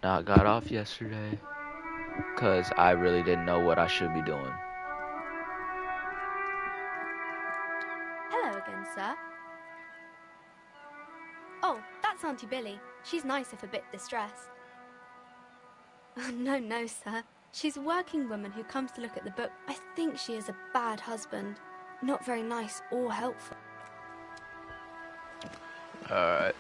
not got off yesterday because I really didn't know what I should be doing. Hello again, sir. Oh, that's Auntie Billy. She's nice if a bit distressed. Oh, no, sir. She's a working woman who comes to look at the book. I think she is a bad husband. Not very nice or helpful. Alright.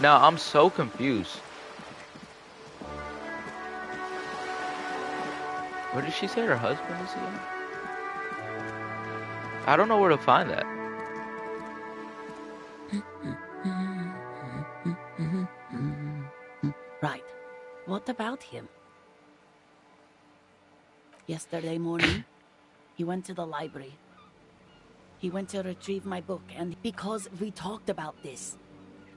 Now, I'm so confused. Where did she say her husband is again? I don't know where to find that. Right. What about him? Yesterday morning, he went to the library. He went to retrieve my book, and because we talked about this.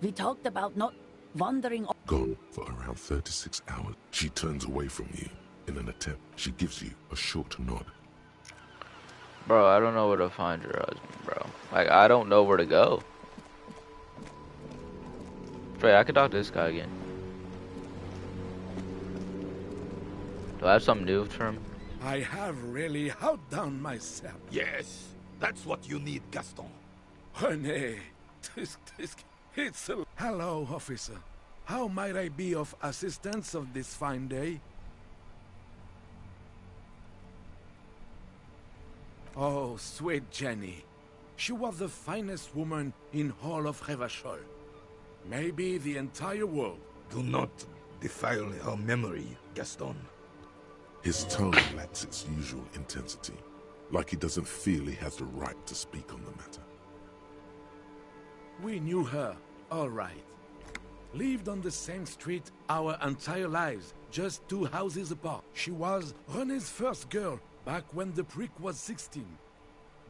We talked about not wandering... Gone for around 36 hours. She turns away from you. In an attempt, she gives you a short nod. Bro, I don't know where to find your husband, bro. Like, I don't know where to go. Wait, I could talk to this guy again. Do I have something new for him? I have really outdone myself. Yes, that's what you need, Gaston. René, it's a... Hello, officer. How might I be of assistance of this fine day? Oh, sweet Jenny. She was the finest woman in all of Revachol. Maybe the entire world. Do not defile her memory, Gaston. His tone lacks its usual intensity, like he doesn't feel he has the right to speak on the matter. We knew her, all right. Lived on the same street our entire lives, just 2 houses apart. She was René's first girl, back when the prick was 16.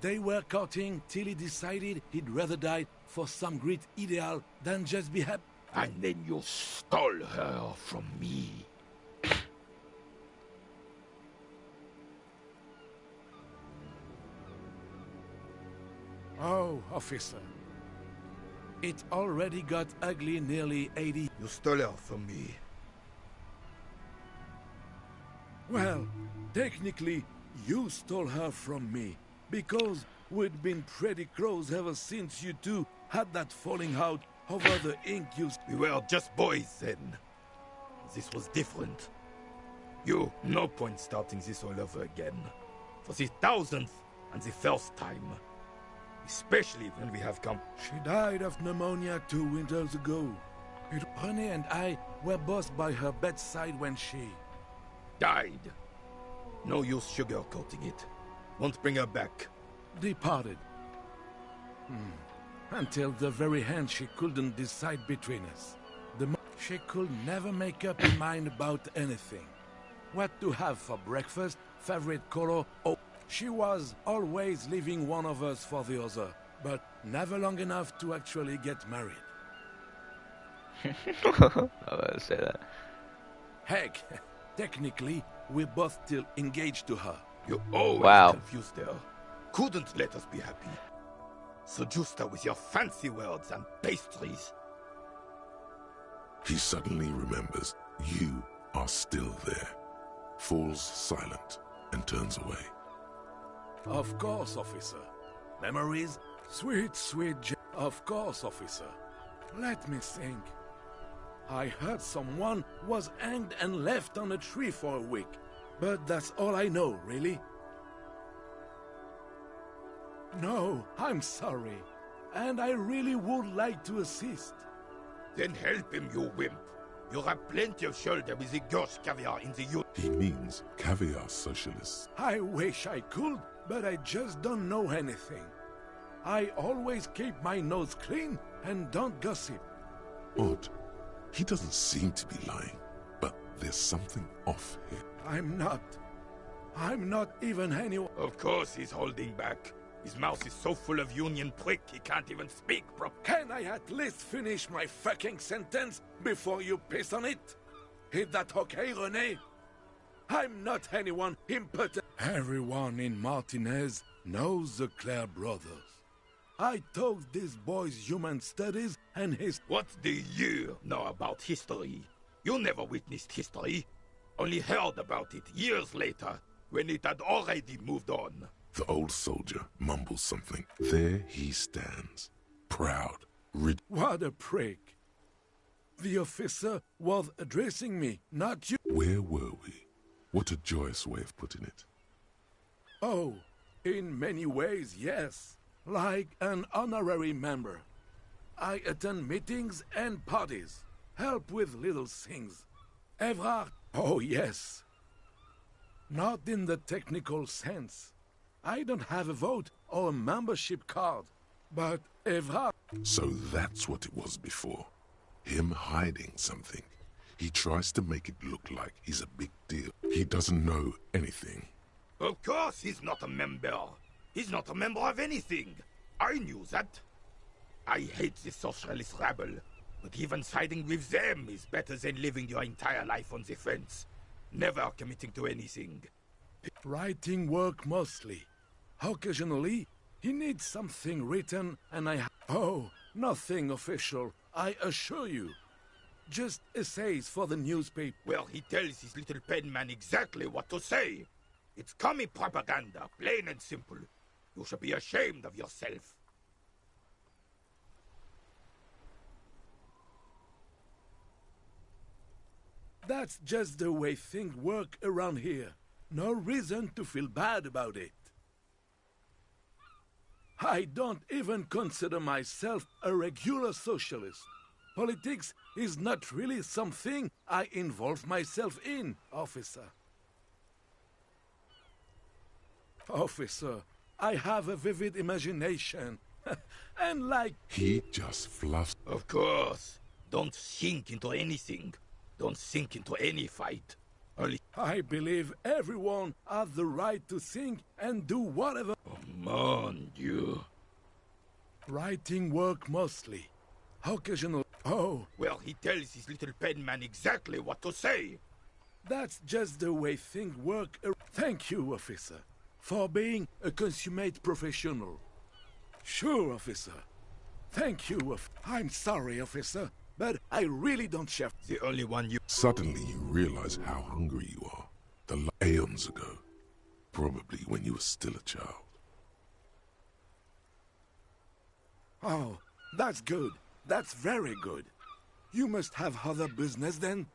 They were courting till he decided he'd rather die for some great ideal than just be happy. And then you stole her from me. Oh, officer. It already got ugly nearly 80. You stole her from me. Well, technically, you stole her from me. Because we'd been pretty close ever since you two had that falling out over the ink you... We were just boys then. This was different. You, no point starting this all over again. For the 1000th and the first time. Especially when we have come. She died of pneumonia 2 winters ago. René and I were both by her bedside when she... died. No use sugarcoating it. Won't bring her back. Departed. Until the very end she couldn't decide between us. She could never make up her mind about anything. What to have for breakfast, favorite color, oh... She was always leaving one of us for the other, but never long enough to actually get married. I was about to say that. Heck, technically, we're both still engaged to her. You always confused her. Couldn't let us be happy. Seduced her with your fancy words and pastries. He suddenly remembers you are still there, falls silent, and turns away. Of course, officer. Memories? Sweet, Of course, officer. Let me think. I heard someone was hanged and left on a tree for a week. But that's all I know, really. No, I'm sorry. And I really would like to assist. Then help him, you wimp. You have plenty of shoulder with the gauche caviar in the youth. He means caviar socialists. I wish I could, but I just don't know anything. I always keep my nose clean and don't gossip. Odd. He doesn't seem to be lying, but there's something off here. I'm not even anyone. Of course he's holding back. His mouth is so full of union prick he can't even speak properly. Can I at least finish my fucking sentence before you piss on it? Is that okay, René? I'm not anyone impotent. Everyone in Martinez knows the Clare brothers. I taught this boy's human studies and his... What do you know about history? You never witnessed history. Only heard about it years later, when it had already moved on. The old soldier mumbles something. There he stands, proud, What a prick. The officer was addressing me, not you. Where were we? What a joyous way of putting it. Oh, in many ways, yes. Like an honorary member. I attend meetings and parties. Help with little things. Evrard? Oh, yes. Not in the technical sense. I don't have a vote or a membership card. But Evrard... So that's what it was before. Him hiding something. He tries to make it look like he's a big deal. He doesn't know anything. Of course he's not a member. He's not a member of anything. I knew that. I hate the socialist rabble, but even siding with them is better than living your entire life on the fence, never committing to anything. Writing work mostly. Occasionally, he needs something written and Oh, nothing official, I assure you. Just essays for the newspaper. Well, he tells his little pen man exactly what to say. It's commie propaganda, plain and simple. You should be ashamed of yourself. That's just the way things work around here. No reason to feel bad about it. I don't even consider myself a regular socialist. Politics is not really something I involve myself in, officer. Officer, I have a vivid imagination. And like... He just fluffs. Of course. Don't sink into anything. Don't sink into any fight. Only... I believe everyone has the right to think and do whatever... Oh, mon Dieu. Writing work mostly. Occasional... Oh. Well, he tells his little pen man exactly what to say. That's just the way things work. Thank you, officer, for being a consummate professional. Sure, officer. Thank you, I'm sorry, officer, but I really don't chef. The only one you... Suddenly you realize how hungry you are. Aeons ago. Probably when you were still a child. Oh, that's good. That's very good. You must have other business then?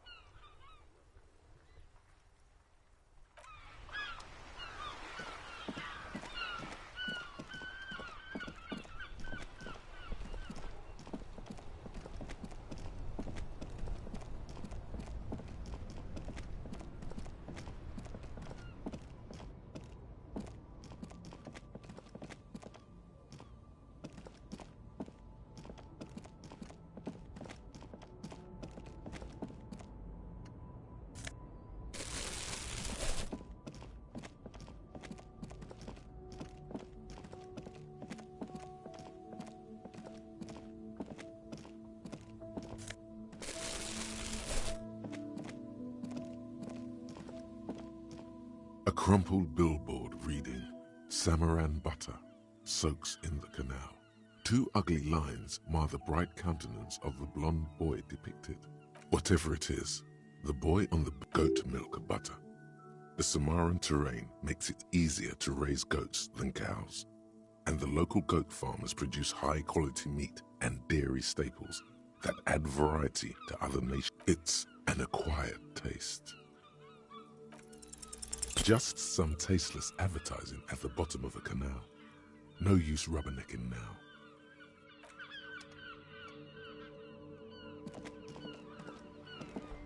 A crumpled billboard reading, Samaran butter soaks in the canal. Two ugly lines mar the bright countenance of the blonde boy depicted. Whatever it is, the boy on the goat milk butter. The Samaran terrain makes it easier to raise goats than cows, and the local goat farmers produce high-quality meat and dairy staples that add variety to other nations. It's an acquired taste. Just some tasteless advertising at the bottom of a canal. No use rubbernecking now.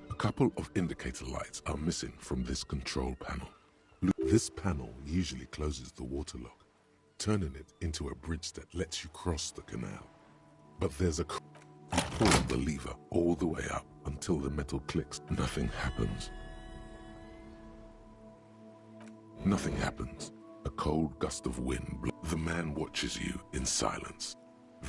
A couple of indicator lights are missing from this control panel. This panel usually closes the water lock, turning it into a bridge that lets you cross the canal. But there's a... You pull the lever all the way up until the metal clicks. Nothing happens. Nothing happens. A cold gust of wind blows. The man watches you in silence.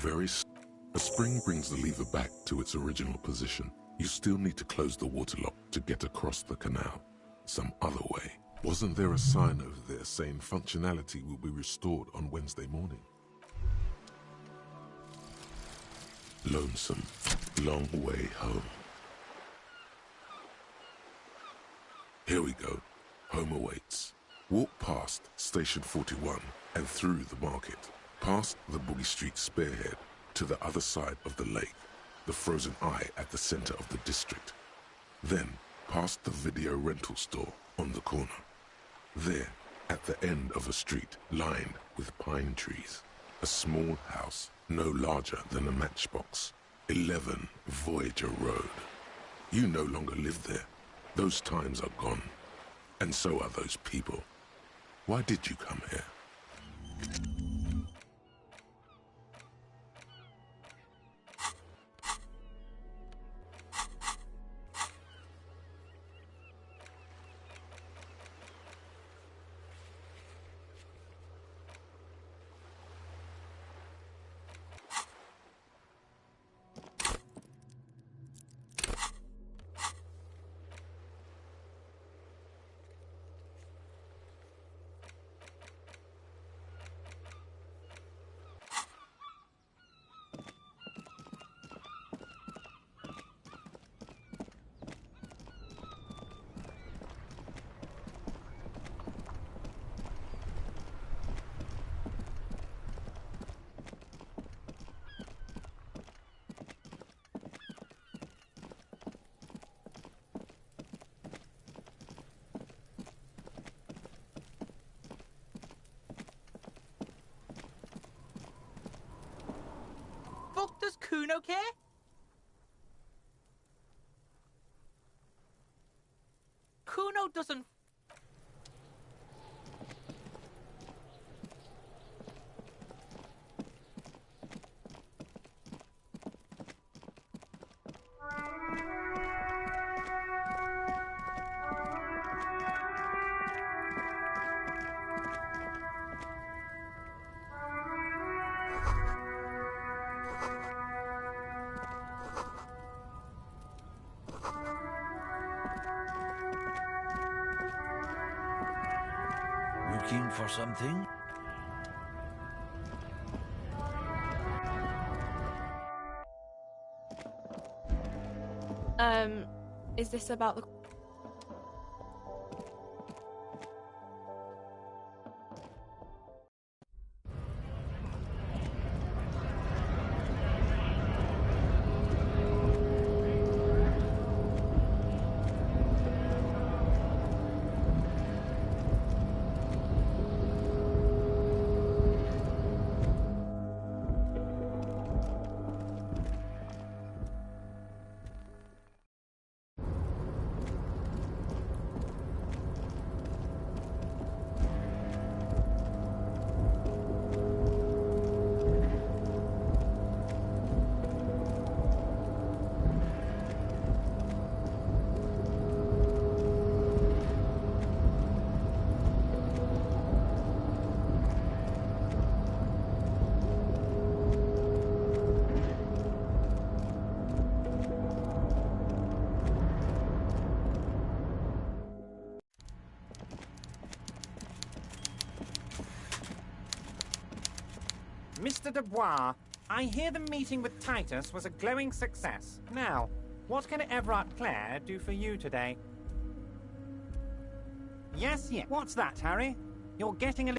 A spring brings the lever back to its original position. You still need to close the water lock to get across the canal. Some other way. Wasn't there a sign over there saying functionality will be restored on Wednesday morning? lonesome, long way home. Here we go. Home awaits. Walk past Station 41 and through the market, past the Boogie Street spearhead to the other side of the lake, the frozen eye at the center of the district. Then, past the video rental store on the corner. There, at the end of a street lined with pine trees, a small house no larger than a matchbox. 11 Voyager Road. You no longer live there. Those times are gone. And so are those people. Why did you come here? Fuck, does Kuno care? Kuno doesn't. Looking for something? Is this about the... Mr. Dubois, I hear the meeting with Titus was a glowing success. Now, what can Everard Clare do for you today? Yes. What's that, Harry? You're getting a...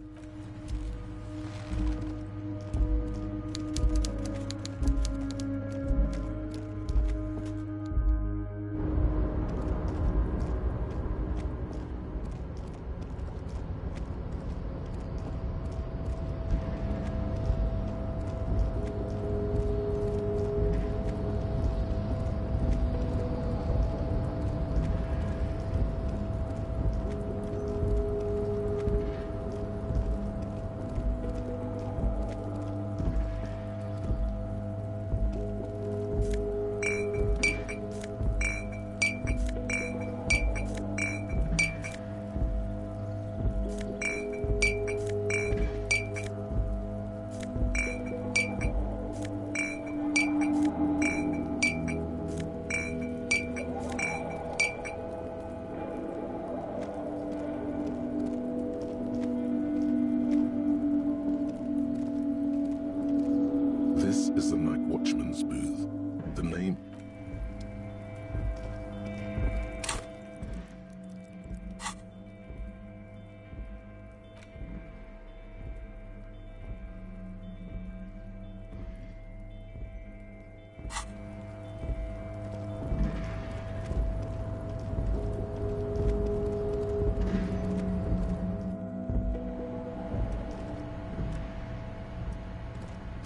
night watchman's booth. The name...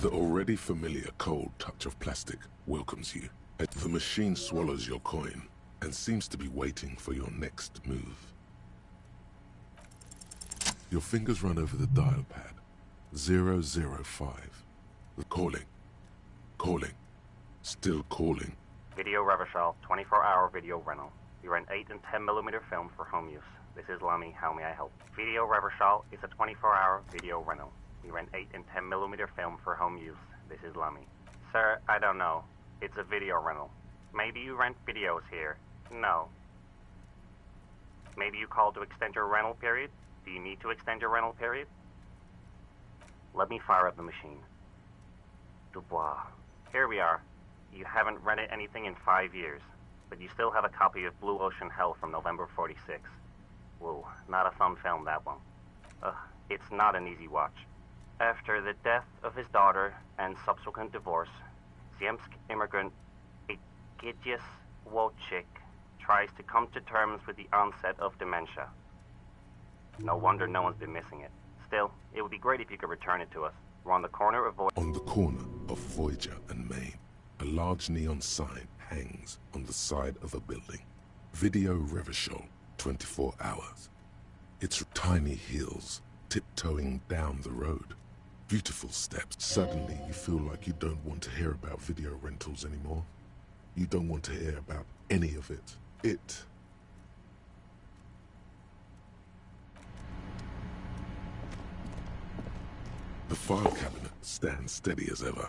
The already familiar cold touch of plastic welcomes you. The machine swallows your coin and seems to be waiting for your next move. Your fingers run over the dial pad. 005. Calling. Calling. Still calling. Video Revachol, 24-hour video rental. We rent 8 and 10mm films for home use. This is Lamy. How may I help? Video Revachol is a 24-hour video rental. We rent 8 and 10mm film for home use. This is Lamy. Sir, I don't know. It's a video rental. Maybe you rent videos here. No. Maybe you called to extend your rental period? Do you need to extend your rental period? Let me fire up the machine. Dubois. Here we are. You haven't rented anything in 5 years, but you still have a copy of Blue Ocean Hell from November 46. Whoa, not a fun film, that one. It's not an easy watch. After the death of his daughter and subsequent divorce, Ziemsk immigrant Egidius Wojcik tries to come to terms with the onset of dementia. No wonder no one's been missing it. Still, it would be great if you could return it to us. We're on the corner of Voyager and Main, a large neon sign hangs on the side of a building. Video Revachol, 24 hours. Its tiny heels tiptoeing down the road. Beautiful steps. Suddenly you feel like you don't want to hear about video rentals anymore. You don't want to hear about any of it. The file cabinet stands steady as ever,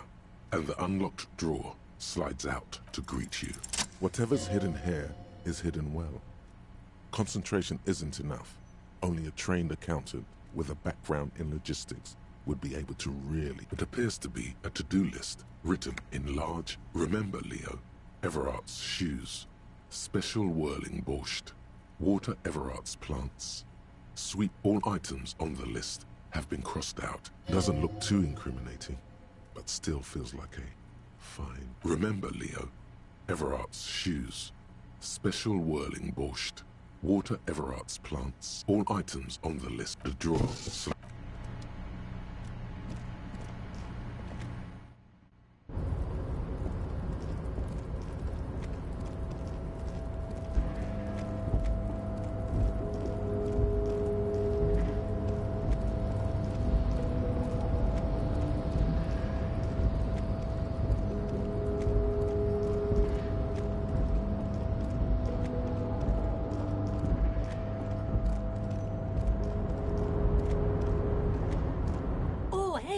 and the unlocked drawer slides out to greet you. Whatever's hidden here is hidden well. Concentration isn't enough. Only a trained accountant with a background in logistics would be able to really... It appears to be a to-do list written in large. Remember, Leo, Everart's shoes. Special whirling borscht. Water Everart's plants. Sweep. All items on the list have been crossed out. Doesn't look too incriminating, but still feels like a fine. Remember, Leo, Everart's shoes. Special whirling borscht. Water Everart's plants. All items on the list. The drawer.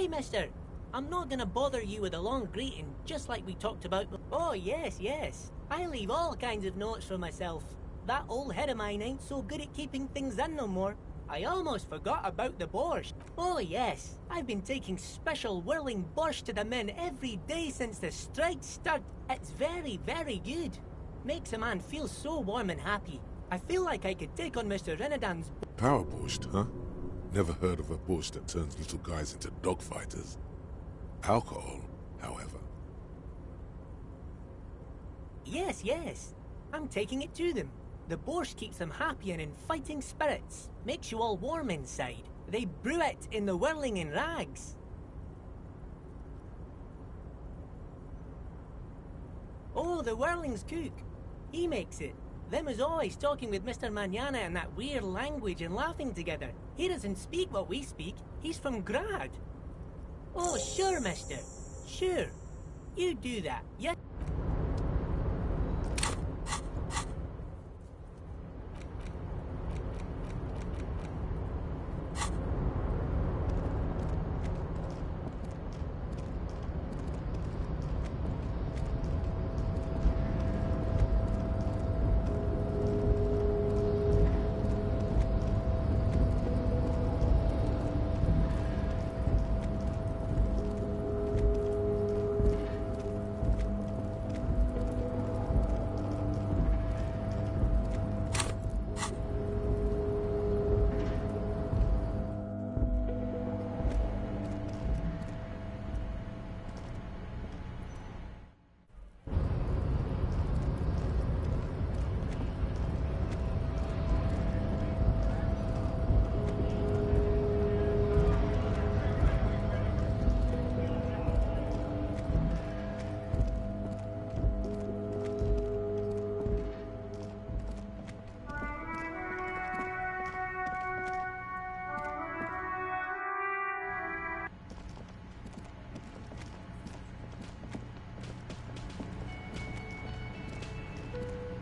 Mister, I'm not gonna bother you with a long greeting, just like we talked about. Oh, yes. I leave all kinds of notes for myself. That old head of mine ain't so good at keeping things in no more. I almost forgot about the borscht. Oh, yes. I've been taking special whirling borscht to the men every day since the strike started. It's very, very good. Makes a man feel so warm and happy. I feel like I could take on Mr. Renadan's... Power borscht, huh? Never heard of a borscht that turns little guys into dogfighters. Alcohol, however. Yes. I'm taking it to them. The borscht keeps them happy and in fighting spirits. Makes you all warm inside. They brew it in the whirling in rags. Oh, the whirling's cook. He makes it. Them is always talking with Mr. Manana in that weird language and laughing together. He doesn't speak what we speak. He's from Grad. Oh, sure, mister. Sure. You do that. Yes.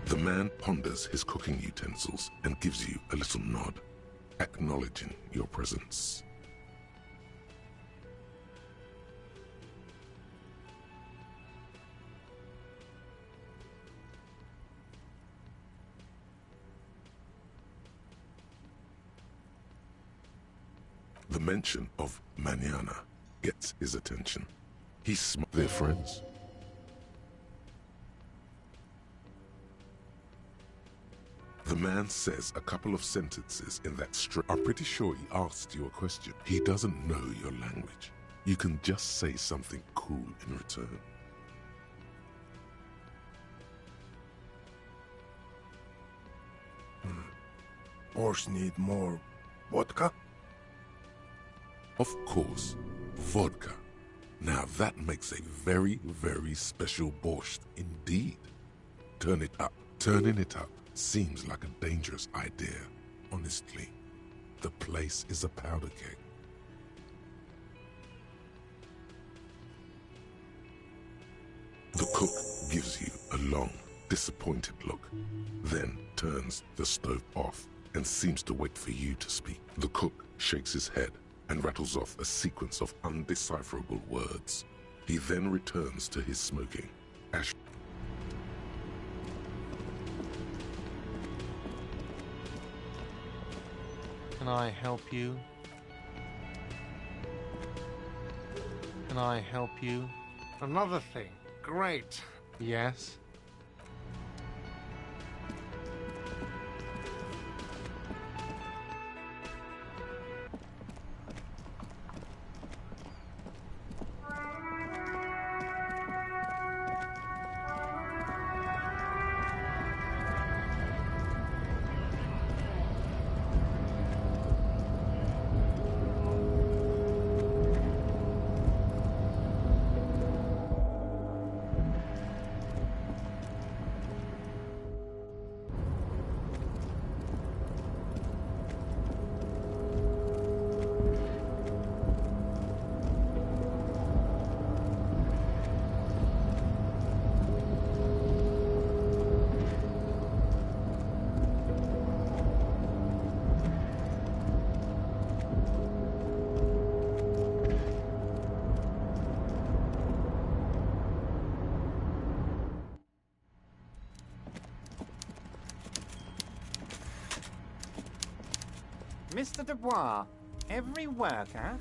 The man ponders his cooking utensils and gives you a little nod, acknowledging your presence. The mention of mañana gets his attention. They're friends. The man says a couple of sentences in that I'm pretty sure he asked you a question. He doesn't know your language. You can just say something cool in return. Borscht need more vodka? Of course, vodka. Now that makes a very, very special borscht indeed. Turn it up. Turning it up seems like a dangerous idea, honestly. The place is a powder keg. The cook gives you a long, disappointed look, then turns the stove off and seems to wait for you to speak. The cook shakes his head and rattles off a sequence of undecipherable words. He then returns to his smoking. Can I help you? Can I help you? Another thing. Great. Yes? Mr. Dubois, every worker...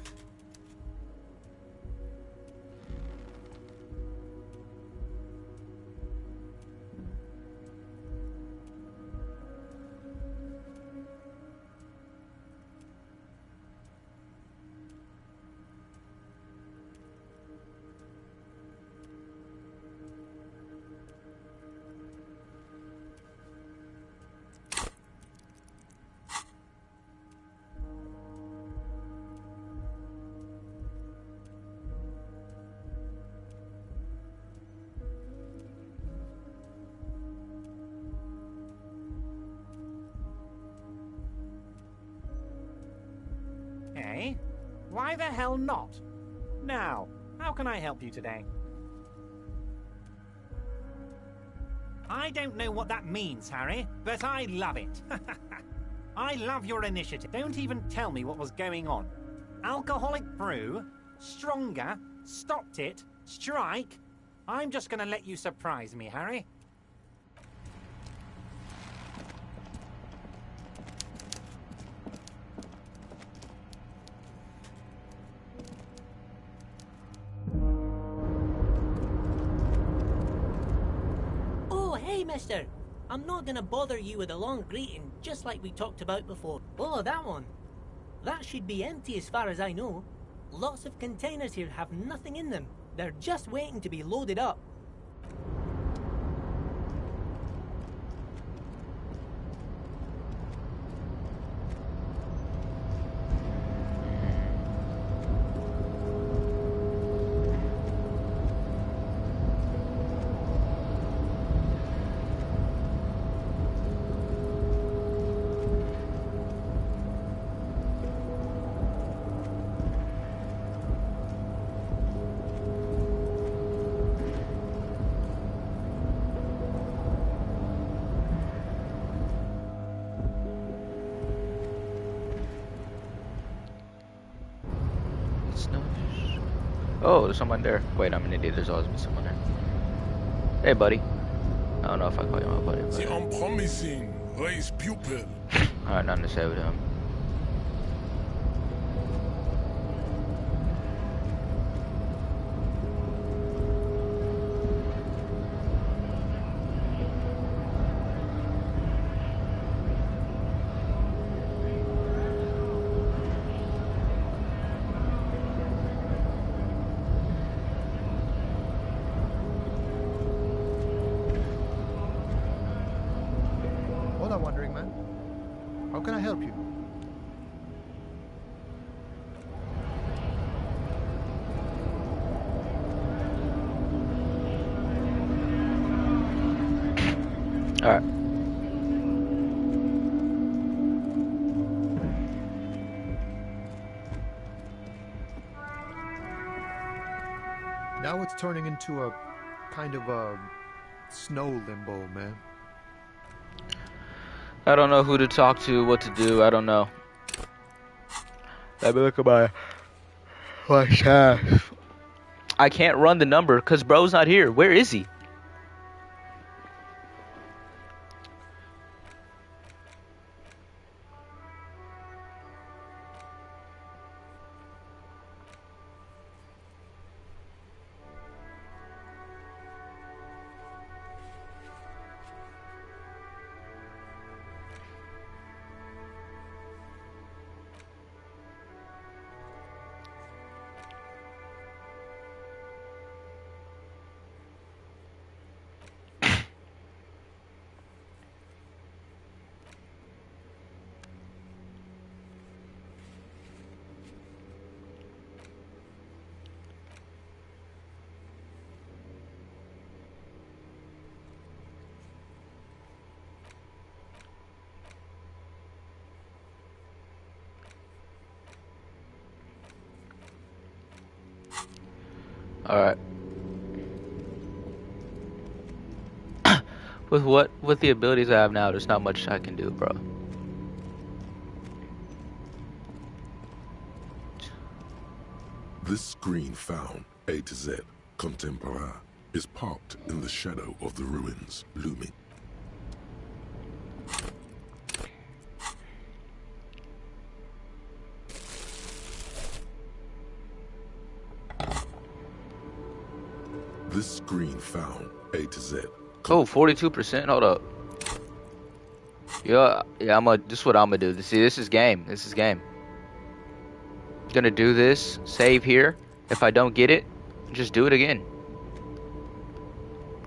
Eh? Why the hell not? Now, how can I help you today? I don't know what that means, Harry, but I love it. I love your initiative. Don't even tell me what was going on. Alcoholic brew? Stronger? Stopped it? Strike? I'm just gonna let you surprise me, Harry. Hey, mister. I'm not gonna bother you with a long greeting, just like we talked about before. Oh, that one. That should be empty as far as I know. Lots of containers here have nothing in them. They're just waiting to be loaded up. Oh, there's someone there. Wait, I'm an idiot. There's always been someone there. Hey, buddy. I don't know if I call you my buddy. The unpromising race pupil. Alright, nothing to say with him. Hola, wandering man. How can I help you? Alright. Now it's turning into a kind of a snow limbo, man. I don't know who to talk to, what to do. I don't know. Let me look at my chat. I can't run the number because bro's not here. Where is he? Alright. With the abilities I have now, there's not much I can do, bro. This screen found, A to Z, contemporain, is parked in the shadow of the ruins looming. This screen found, A to Z. Oh, 42%? Hold up. Yeah, this is what I'm gonna do. See, this is game. This is game. Gonna do this, save here. If I don't get it, just do it again.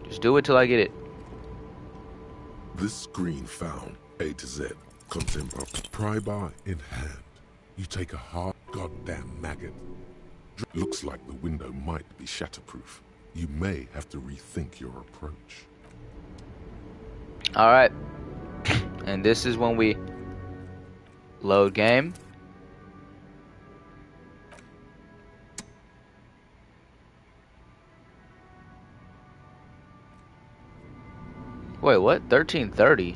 Just do it till I get it. This screen found, A to Z, contemporary. Pry bar in hand. You take a hard goddamn maggot. Looks like the window might be shatterproof. You may have to rethink your approach. Alright. And this is when we load game. Wait, what? 1330?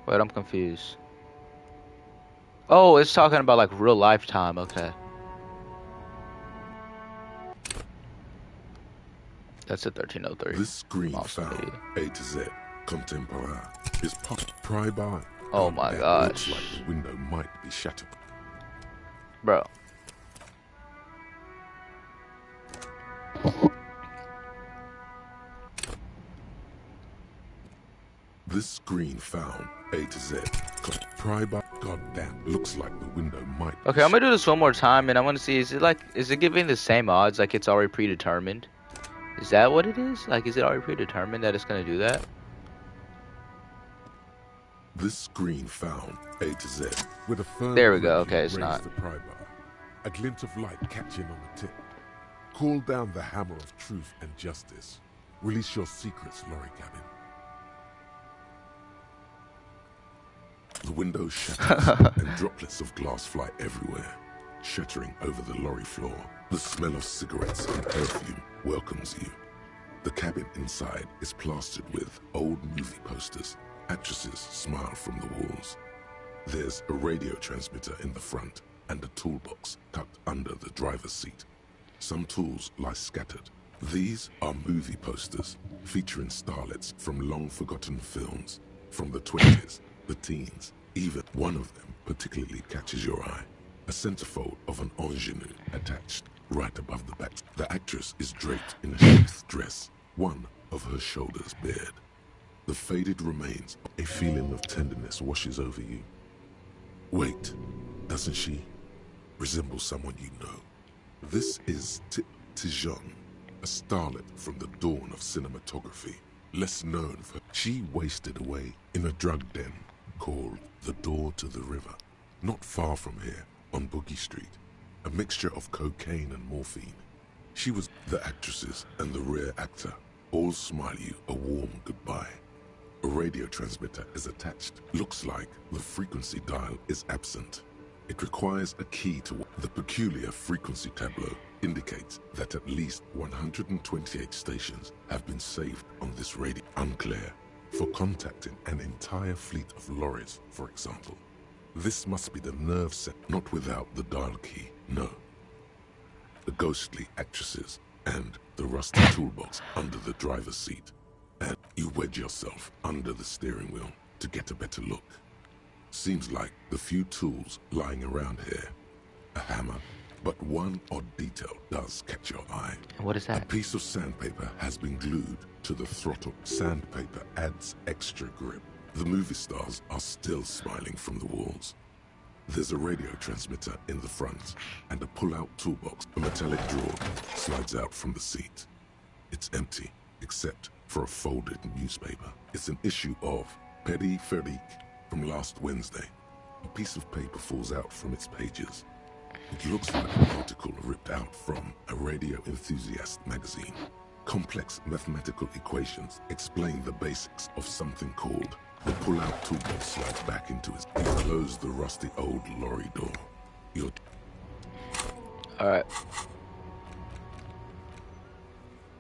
Wait, I'm confused. Oh, it's talking about like real lifetime. Okay. That's a 1303. This screen found, A to Z, contemporain, is pry bar. Oh my gosh. Looks like the window might be shattered. Bro. This screen found, A to Z, pry bar. Goddamn, looks like the window might. Okay, I'm gonna do this one more time, and I want to see, is it giving the same odds, like it's already predetermined? Is that what it is? Like, is it already predetermined that it's gonna do that? This screen found, A to Z, with a firm. There we go. Okay, it's not. The pry bar. A glint of light catching on the tip. Call down the hammer of truth and justice. Release your secrets, lorry cabin. The window shatters and droplets of glass fly everywhere, shattering over the lorry floor. The smell of cigarettes and perfume welcomes you. The cabin inside is plastered with old movie posters. Actresses smile from the walls. There's a radio transmitter in the front and a toolbox tucked under the driver's seat. Some tools lie scattered. These are movie posters featuring starlets from long-forgotten films from the 20s, the teens. Even one of them particularly catches your eye. A centerfold of an ingenue attached right above the back. The actress is draped in a sheath dress, one of her shoulders bared. The faded remains, a feeling of tenderness washes over you. Wait, doesn't she resemble someone you know? This is Tijon, a starlet from the dawn of cinematography, less known for... She wasted away in a drug den called The Door to the River, not far from here, on Boogie Street, a mixture of cocaine and morphine. She was... The actresses and the rear actor all smile you a warm goodbye. A radio transmitter is attached. Looks like the frequency dial is absent. It requires a key to... The peculiar frequency tableau indicates that at least 128 stations have been saved on this radio. Unclear. For contacting an entire fleet of lorries, for example. This must be the nerve set, not without the dial key, no. The ghostly actresses and the rusty toolbox under the driver's seat. And you wedge yourself under the steering wheel to get a better look. Seems like the few tools lying around here. A hammer, but one odd detail does catch your eye. What is that? A piece of sandpaper has been glued to the throttle. Sandpaper adds extra grip. The movie stars are still smiling from the walls. There's a radio transmitter in the front and a pull-out toolbox. A metallic drawer slides out from the seat. It's empty, except for a folded newspaper. It's an issue of Périphérique from last Wednesday. A piece of paper falls out from its pages. It looks like an article ripped out from a radio enthusiast magazine. Complex mathematical equations explain the basics of something called the pull-out toolbox slides back into its... You close the rusty old lorry door. You're... Alright.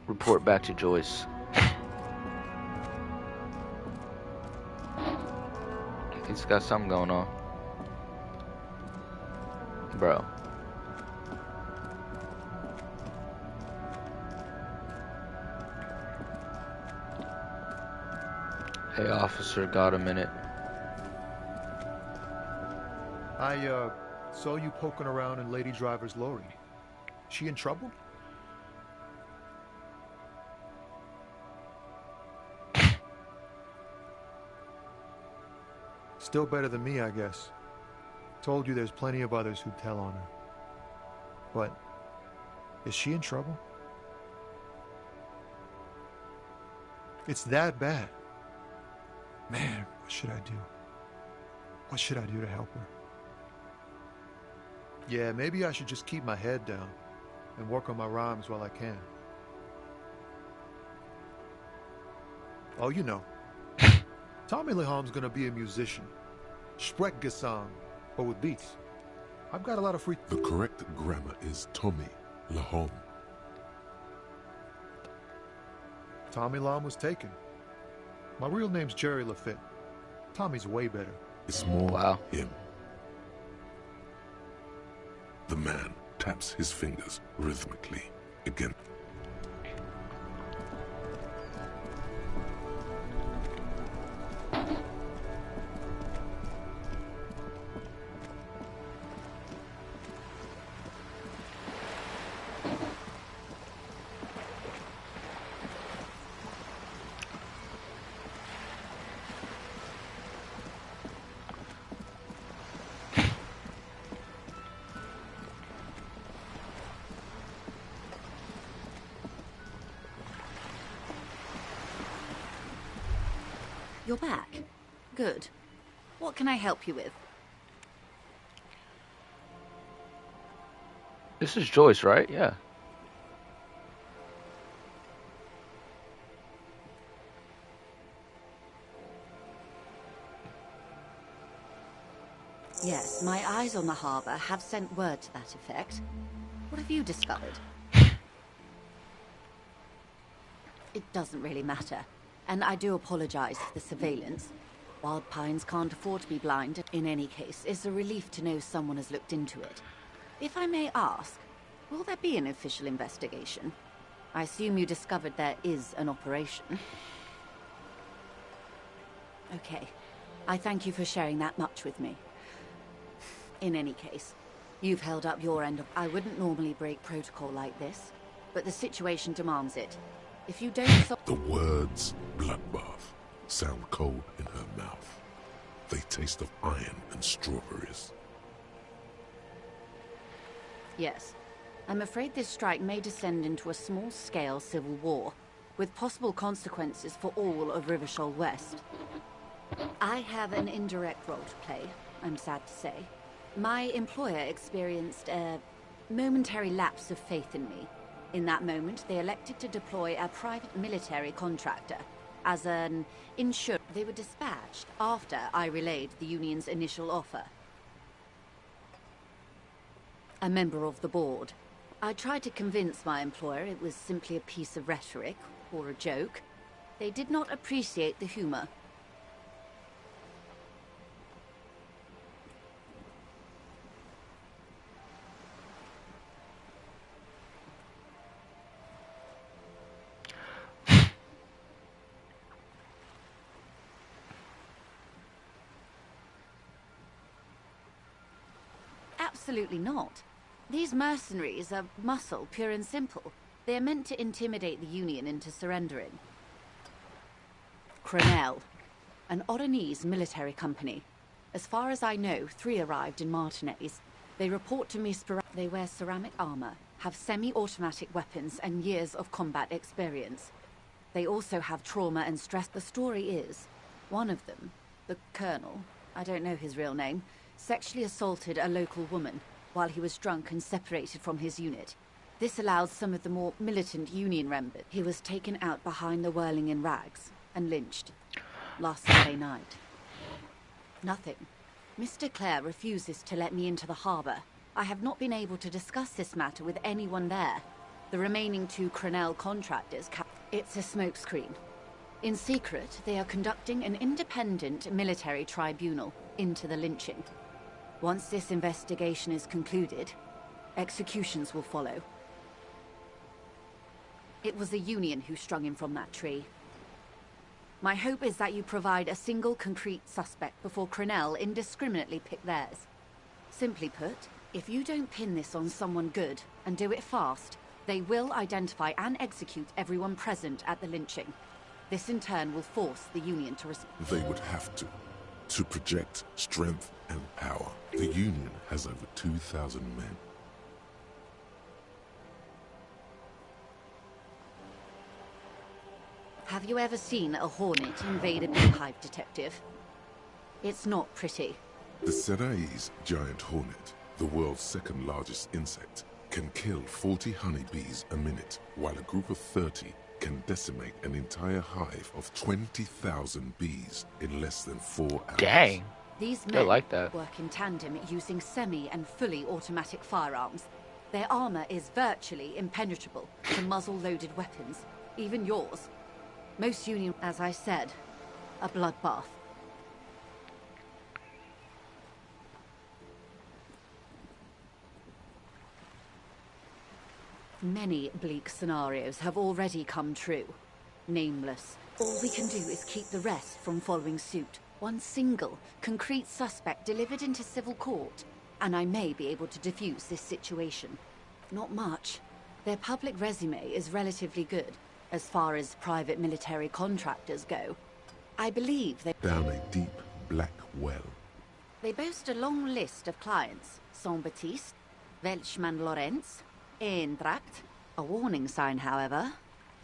Report back to Joyce. He's got something going on. Bro. Hey, officer, got a minute? I, saw you poking around in Lady Driver's lorry. She in trouble? Still better than me, I guess. Told you there's plenty of others who'd tell on her. But, is she in trouble? It's that bad. Man, what should I do? What should I do to help her? Yeah, maybe I should just keep my head down and work on my rhymes while I can. Oh, you know. Tommy Leham's gonna be a musician. Sprechgesang, but with beats. I've got a lot of free... The correct grammar is Tommy Lahom. Tommy Lahm was taken. My real name's Jerry Lafitte. Tommy's way better. It's more him. The man taps his fingers rhythmically again. You're back. Good. What can I help you with? This is Joyce, right? Yeah. Yes, my eyes on the harbour have sent word to that effect. What have you discovered? It doesn't really matter. And I do apologize for the surveillance. Wild Pines can't afford to be blind. In any case, it's a relief to know someone has looked into it. If I may ask, will there be an official investigation? I assume you discovered there is an operation. Okay. I thank you for sharing that much with me. In any case, you've held up your end of... I wouldn't normally break protocol like this, but the situation demands it. If you don't... The words bloodbath sound cold in her mouth. They taste of iron and strawberries. Yes. I'm afraid this strike may descend into a small-scale civil war, with possible consequences for all of Rivershoal West. I have an indirect role to play, I'm sad to say. My employer experienced a momentary lapse of faith in me. In that moment, they elected to deploy a private military contractor as an insurer. They were dispatched after I relayed the Union's initial offer. A member of the board. I tried to convince my employer it was simply a piece of rhetoric or a joke. They did not appreciate the humor. Absolutely not. These mercenaries are muscle, pure and simple. They are meant to intimidate the Union into surrendering. Crenell, an Oronese military company. As far as I know, 3 arrived in Martinez. They report to me they wear ceramic armor, have semi-automatic weapons and years of combat experience. They also have trauma and stress. The story is, one of them, the Colonel, I don't know his real name, sexually assaulted a local woman while he was drunk and separated from his unit. This allows some of the more militant Union members. He was taken out behind the whirling in rags and lynched last Sunday night. Nothing. Mr. Clare refuses to let me into the harbor. I have not been able to discuss this matter with anyone there. The remaining 2 Crenell contractors it's a smokescreen. In secret, they are conducting an independent military tribunal into the lynching. Once this investigation is concluded, executions will follow. It was the Union who strung him from that tree. My hope is that you provide a single concrete suspect before Crenell indiscriminately pick theirs. Simply put, if you don't pin this on someone good, and do it fast, they will identify and execute everyone present at the lynching. This in turn will force the Union to respond. They would have to project strength and power. The Union has over 2,000 men. Have you ever seen a hornet invade a beehive, detective? It's not pretty. The Serai's giant hornet, the world's 2nd largest insect, can kill 40 honeybees a minute, while a group of 30 can decimate an entire hive of 20,000 bees in less than 4 hours. Dang. These I men like that. work in tandem using semi and fully automatic firearms. Their armor is virtually impenetrable to muzzle-loaded weapons, even yours. Most Union, as I said, a bloodbath. Many bleak scenarios have already come true. Nameless. All we can do is keep the rest from following suit. One single, concrete suspect delivered into civil court, and I may be able to defuse this situation. Not much. Their public resume is relatively good, as far as private military contractors go. I believe they... Down a deep, black well. They boast a long list of clients. Saint-Baptiste, Welchman Lawrence, Eintracht. A warning sign, however.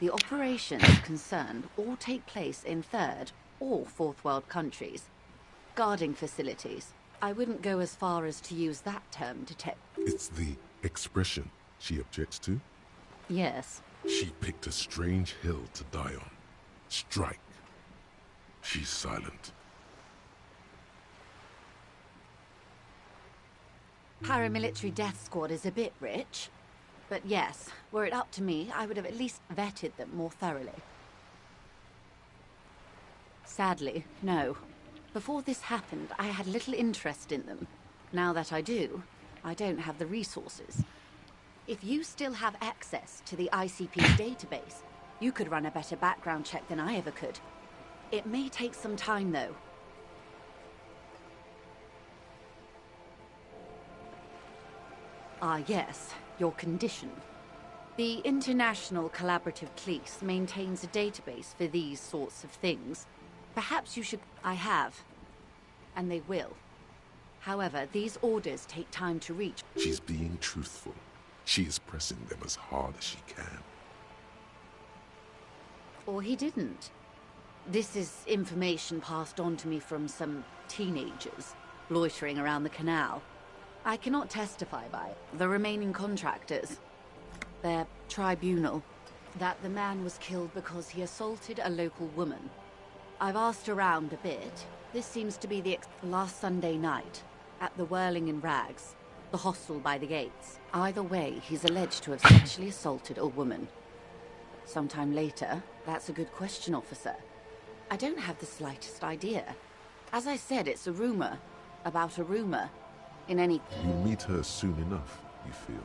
The operations concerned all take place in 3rd or 4th world countries. Guarding facilities. I wouldn't go as far as to use that term, detective. It's the expression she objects to. Yes. She picked a strange hill to die on. Strike. She's silent. Paramilitary death squad is a bit rich. But yes, were it up to me, I would have at least vetted them more thoroughly. Sadly, no. Before this happened, I had little interest in them. Now that I do, I don't have the resources. If you still have access to the ICP's database, you could run a better background check than I ever could. It may take some time, though. Ah, yes, your condition. The International Collaborative Police maintains a database for these sorts of things. Perhaps you should... I have. And they will. However, these orders take time to reach. She's being truthful. She is pressing them as hard as she can. Or he didn't. This is information passed on to me from some teenagers loitering around the canal. I cannot testify by it. The remaining contractors, their tribunal, that the man was killed because he assaulted a local woman. I've asked around a bit. This seems to be the last Sunday night, at the Whirling in Rags, the hostel by the gates. Either way, he's alleged to have sexually assaulted a woman. Sometime later, that's a good question, officer. I don't have the slightest idea. As I said, it's a rumor about a rumor. In any... You'll meet her soon enough, you feel?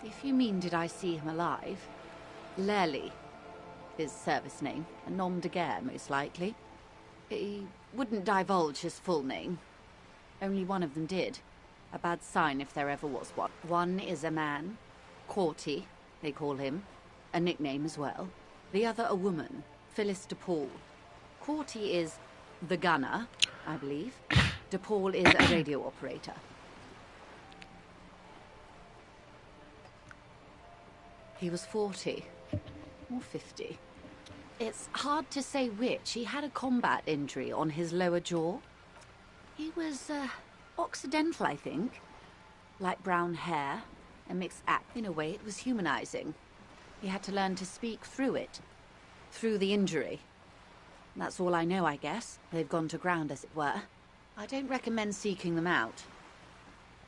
If you mean did I see him alive? Lely, his service name, a nom de guerre, most likely. He wouldn't divulge his full name. Only one of them did. A bad sign if there ever was one. One is a man, Corty, they call him, a nickname as well. The other a woman, Phyllis DePaul. Corty is the gunner, I believe. DePaul is a radio operator. He was 40, or 50. It's hard to say which. He had a combat injury on his lower jaw. He was, Occidental, I think. Light brown hair, a mixed act. In a way, it was humanizing. He had to learn to speak through it. Through the injury. That's all I know, I guess. They've gone to ground, as it were. I don't recommend seeking them out.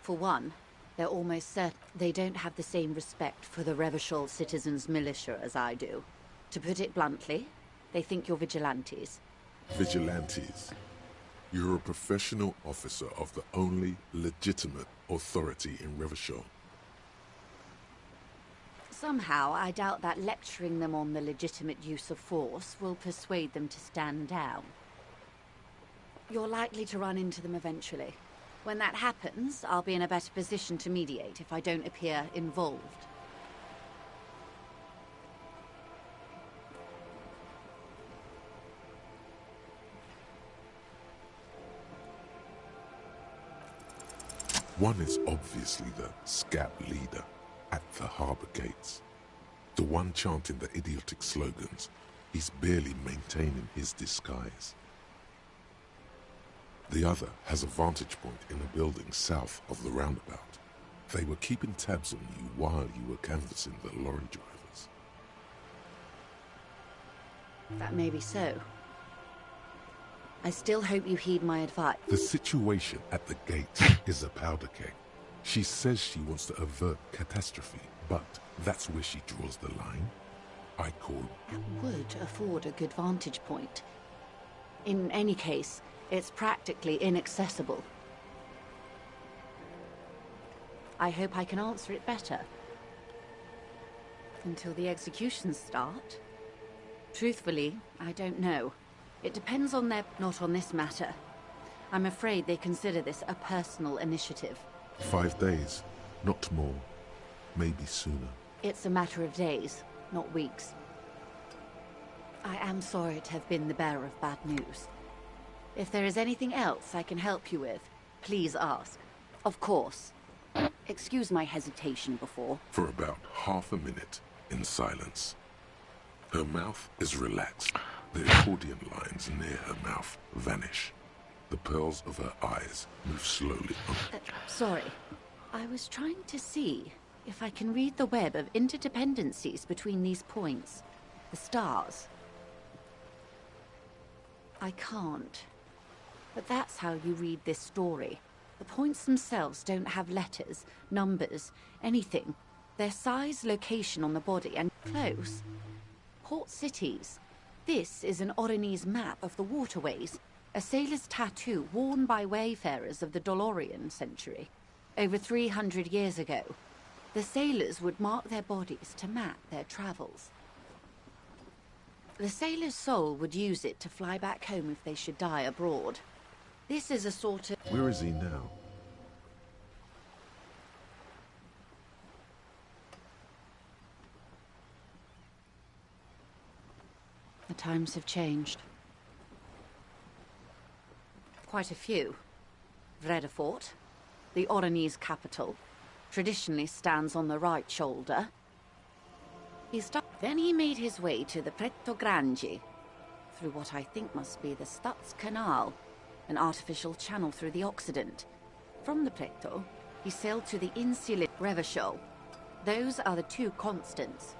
For one, they're almost certain they don't have the same respect for the Revachol Citizens Militia as I do. To put it bluntly, they think you're vigilantes. Vigilantes? You're a professional officer of the only legitimate authority in Revachol. Somehow, I doubt that lecturing them on the legitimate use of force will persuade them to stand down. You're likely to run into them eventually. When that happens, I'll be in a better position to mediate if I don't appear involved. One is obviously the scab leader at the harbour gates. The one chanting the idiotic slogans. He's barely maintaining his disguise. The other has a vantage point in a building south of the roundabout. They were keeping tabs on you while you were canvassing the lorry drivers. That may be so. I still hope you heed my advice. The situation at the gates is a powder keg. She says she wants to avert catastrophe, but that's where she draws the line. I call... That would afford a good vantage point. In any case, it's practically inaccessible. I hope I can answer it better. Until the executions start? Truthfully, I don't know. It depends on their... not on this matter. I'm afraid they consider this a personal initiative. 5 days, not more. Maybe sooner. It's a matter of days, not weeks. I am sorry to have been the bearer of bad news. If there is anything else I can help you with, please ask. Of course. Excuse my hesitation before. For about half a minute, in silence. Her mouth is relaxed. The accordion lines near her mouth vanish. The pearls of her eyes move slowly up. Sorry. I was trying to see if I can read the web of interdependencies between these points. The stars. I can't. But that's how you read this story. The points themselves don't have letters, numbers, anything. Their size, location on the body, and close. Port cities. This is an Oronese map of the waterways, a sailor's tattoo worn by wayfarers of the Dolorian century. Over 300 years ago, the sailors would mark their bodies to map their travels. The sailor's soul would use it to fly back home if they should die abroad. This is a sort of... Where is he now? The times have changed. Quite a few. Vredefort, the Oronese capital, traditionally stands on the right shoulder. Then he made his way to the Pretto Grande, through what I think must be the Stutz Canal, an artificial channel through the Occident. From the Pretto, he sailed to the Insula Revachol. Those are the two constants.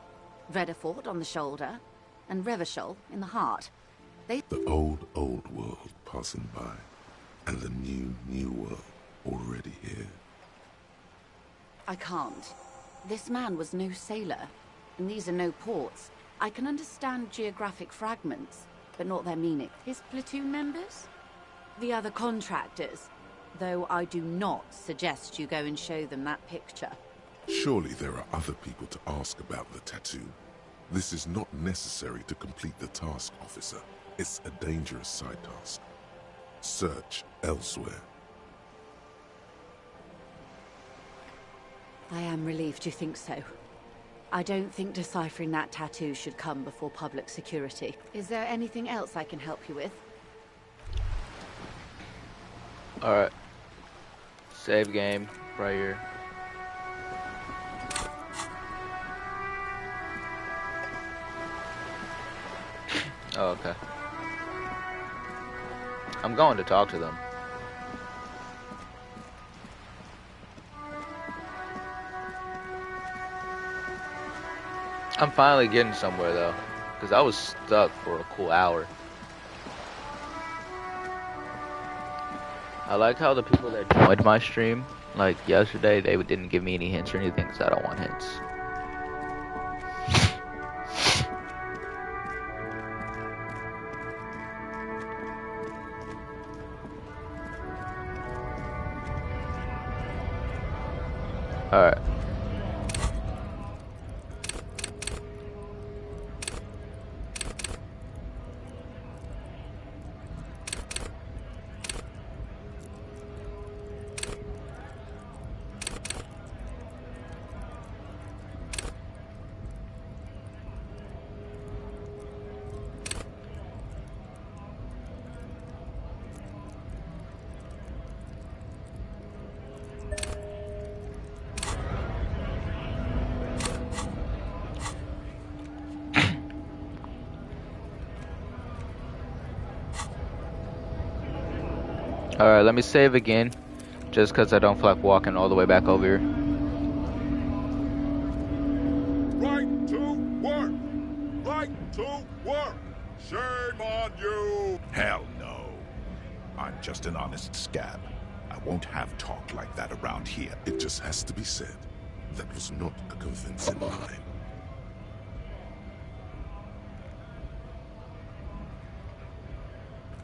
Vredefort on the shoulder, and Revachol in the heart. The old world passing by, and the new world already here. I can't. This man was no sailor, and these are no ports. I can understand geographic fragments, but not their meaning. His platoon members? The other contractors, though I do not suggest you go and show them that picture. Surely there are other people to ask about the tattoo. This is not necessary to complete the task, officer. It's a dangerous side task. Search elsewhere. I am relieved you think so. I don't think deciphering that tattoo should come before public security. Is there anything else I can help you with? Alright. Save game right here. Oh, okay. I'm going to talk to them. I'm finally getting somewhere though, because I was stuck for a cool hour. I like how the people that joined my stream, like yesterday, they didn't give me any hints or anything, because I don't want hints. Alright. Alright, let me save again, just because I don't feel like walking all the way back over here. Right to work! Right to work! Shame on you! Hell no. I'm just an honest scab. I won't have talk like that around here. It just has to be said. That was not a convincing line.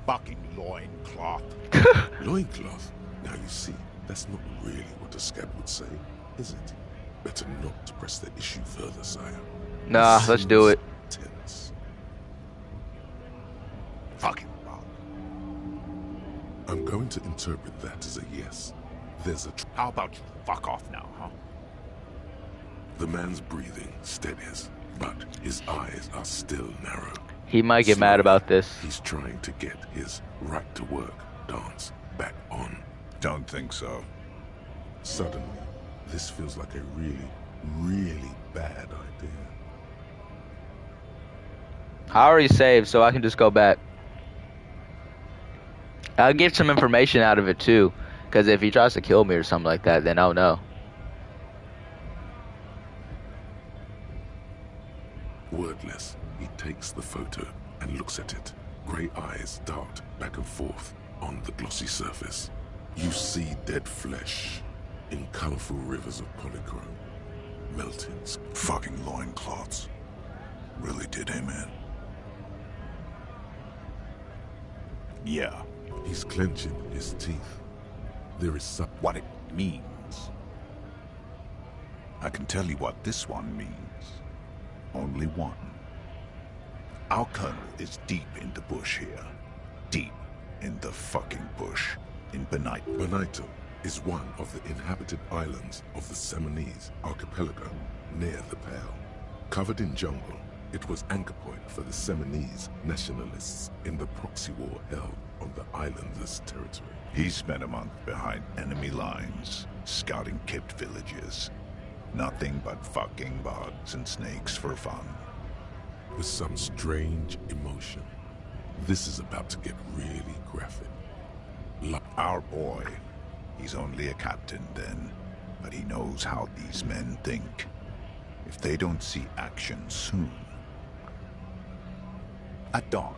Fucking loincloth. Loincloth? Now you see, that's not really what a scab would say, is it? Better not to press the issue further, sire. Nah, let's do it. Tense. Fucking wrong. I'm going to interpret that as a yes. There's a... How about you fuck off now, huh? The man's breathing steadies, but his eyes are still narrow. He might get mad about this. He's trying to get his right to work dance back on. Don't think so. Suddenly, this feels like a really bad idea. I already saved, so I can just go back. I'll get some information out of it too, because if he tries to kill me or something like that, then I'll know. Wordless, he takes the photo and looks at it. Grey eyes dart back and forth on the glossy surface. You see dead flesh in colorful rivers of polychrome. melting. Fucking loincloths. Really did him in. Yeah. He's clenching his teeth. There is some... What it means. I can tell you what this one means. Only one. Our colonel is deep in the bush here. Deep in the fucking bush. In Benito. Benito is one of the inhabited islands of the Seminese archipelago near the Pale. Covered in jungle, it was anchor point for the Seminese nationalists in the proxy war held on the islanders' territory. He spent a month behind enemy lines, scouting kept villages. Nothing but fucking bugs and snakes for fun. With some strange emotion. This is about to get really graphic. Our boy, he's only a captain then, but he knows how these men think. If they don't see action soon. At dawn,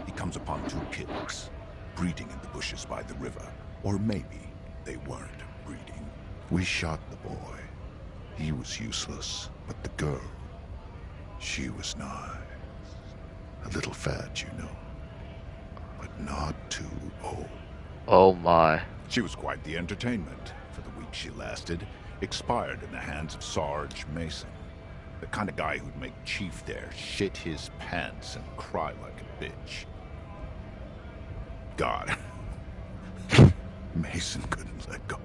he comes upon two kids, breeding in the bushes by the river. Or maybe they weren't breeding. We shot the boy. He was useless, but the girl, she was nice. A little fat, you know, but not too old. Oh my. She was quite the entertainment. For the week she lasted, expired in the hands of Sarge Mason. The kind of guy who'd make Chief there shit his pants and cry like a bitch. God. Mason couldn't let go.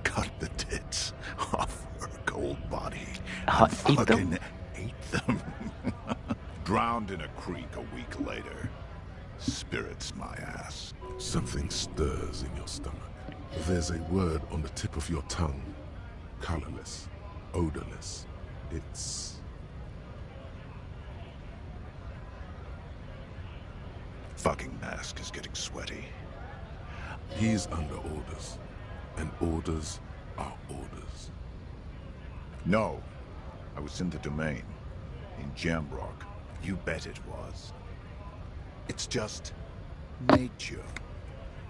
Cut the tits off her cold body. And ate them. Drowned in a creek a week later. Spirits my ass. Something stirs in your stomach. There's a word on the tip of your tongue. Colorless. Odorless. It's... Fucking mask is getting sweaty. He's under orders. And orders are orders. No. I was in the domain. In Jamrock. You bet it was. It's just... nature.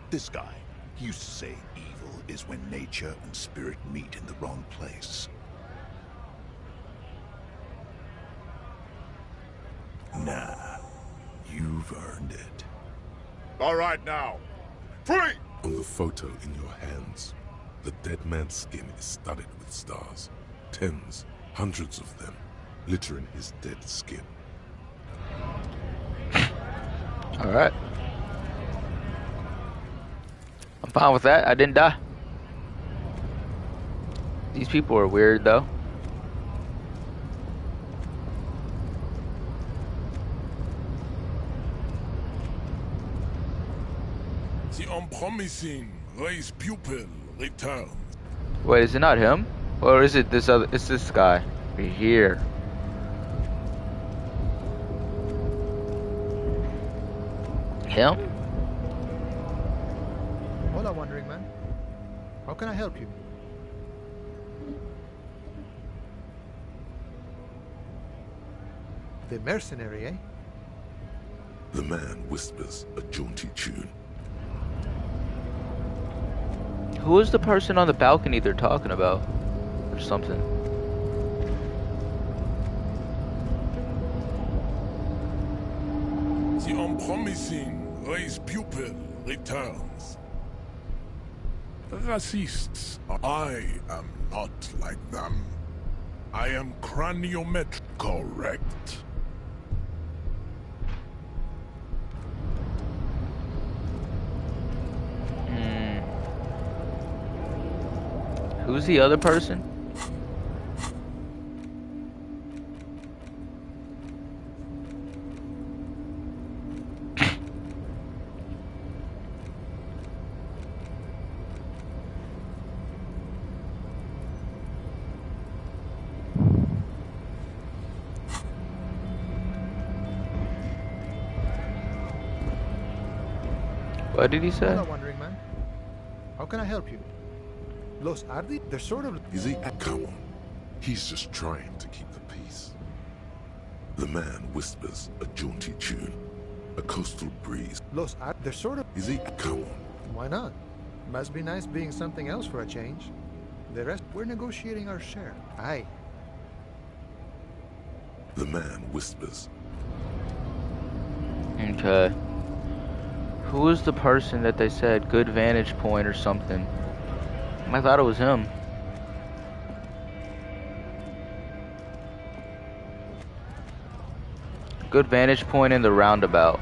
This guy, he used to say evil is when nature and spirit meet in the wrong place. Nah. You've earned it. All right now. Free! On the photo in your hands, the dead man's skin is studded with stars. Tens, hundreds of them, littering his dead skin. Alright. I'm fine with that. I didn't die. These people are weird though. The unpromising race pupil returns. Wait, is it not him? Or is it this other? It's this guy right here. Him? Hola, wandering man. How can I help you? The mercenary, eh? The man whispers a jaunty tune. Who is the person on the balcony they're talking about? Or something. The unpromising race pupil returns. Racists. I am not like them. I am craniometric correct. Who's the other person? What did he say? Hello, wandering man. How can I help you? Los Ardi? They're sort of... Is he? Come on. He's just trying to keep the peace. The man whispers a jaunty tune. A coastal breeze. Los Ardi? They're sort of... Is he? Come on. Why not? Must be nice being something else for a change. The rest, we're negotiating our share. Aye, The man whispers. Okay. Who is the person that they said good vantage point or something? I thought it was him. Good vantage point in the roundabout.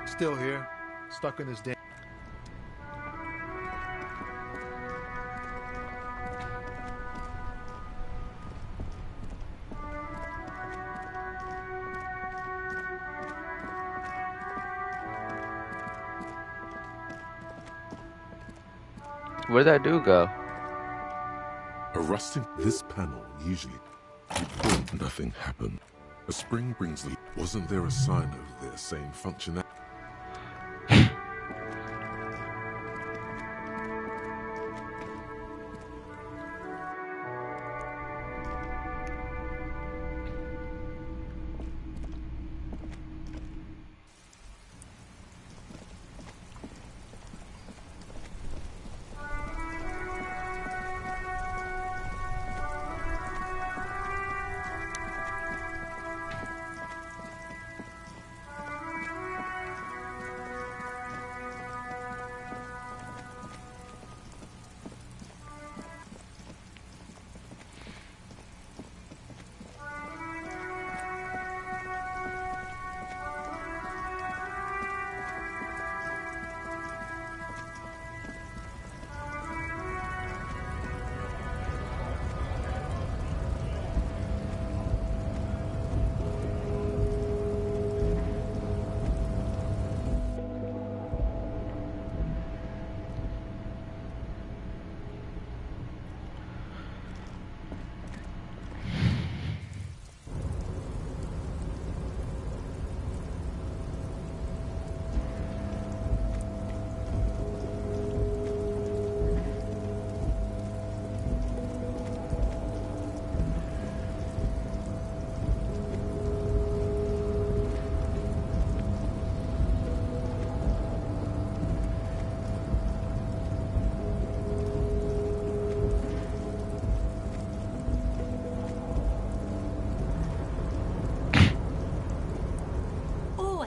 Still here, stuck in this damn. Where'd that dude go? A rusting. This panel usually. You pull, nothing happened. A spring brings the. Wasn't there a sign over there saying function?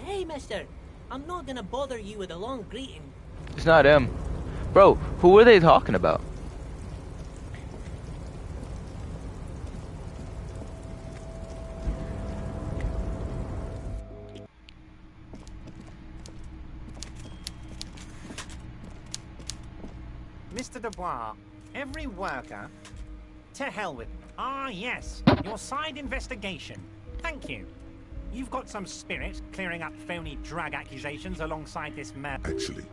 Hey, mister. I'm not gonna bother you with a long greeting. It's not him. Bro, who were they talking about? Mr. Dubois, every worker... To hell with... Ah, yes. Your side investigation. Thank you. You've got some spirit clearing up phony drug accusations alongside this man. Actually,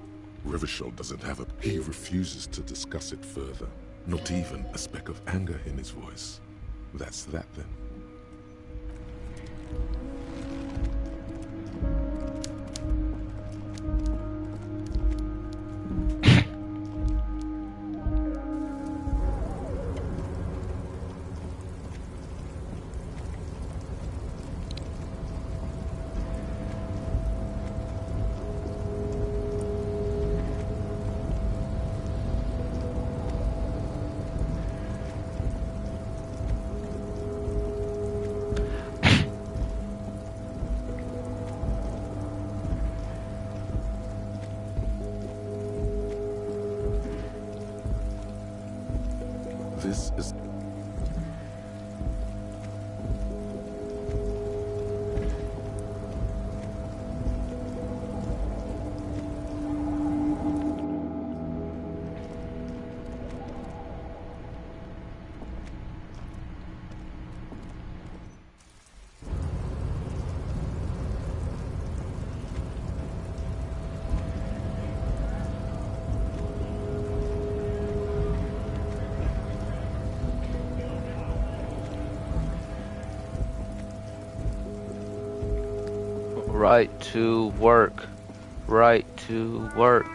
Revachol doesn't have a. He refuses to discuss it further. Not even a speck of anger in his voice. That's that then. This is... Right to work. Right to work.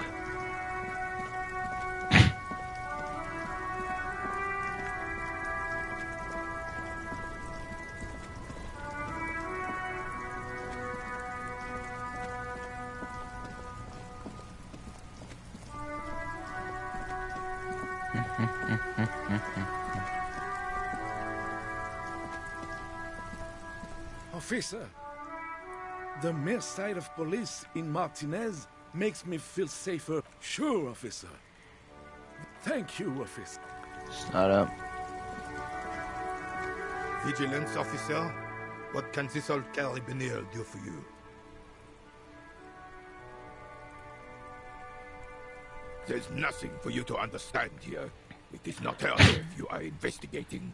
Officer, the mere sight of police in Martinez makes me feel safer. Sure, officer. Thank you, officer. It's not up. Vigilance officer, what can this old carabiner do for you? There's nothing for you to understand here. It is not her life you are investigating.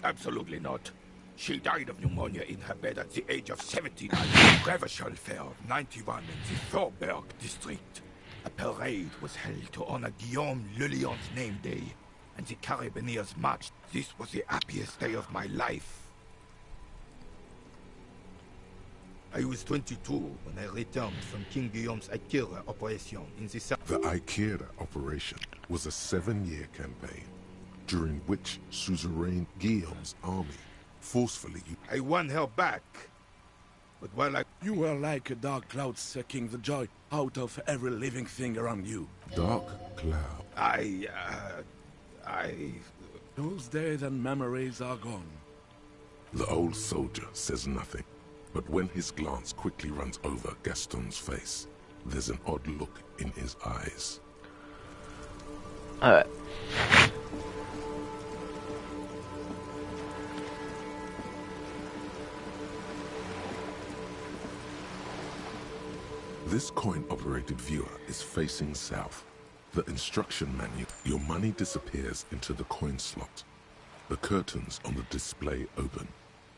Absolutely not. She died of pneumonia in her bed at the age of 79. Revachol fell 91 in the Faubourg district. A parade was held to honor Guillaume Le Lion's name day, and the Carabineers marched. This was the happiest day of my life. I was 22 when I returned from King Guillaume's Akira operation in the south. The Akira operation was a 7-year campaign, during which suzerain Guillaume's army forcefully... I won her back, but while You were like a dark cloud sucking the joy out of every living thing around you. Dark cloud. Those days and memories are gone. The old soldier says nothing, but when his glance quickly runs over Gaston's face, there's an odd look in his eyes. Alright. This coin-operated viewer is facing south. The instruction manual. Your money disappears into the coin slot. The curtains on the display open.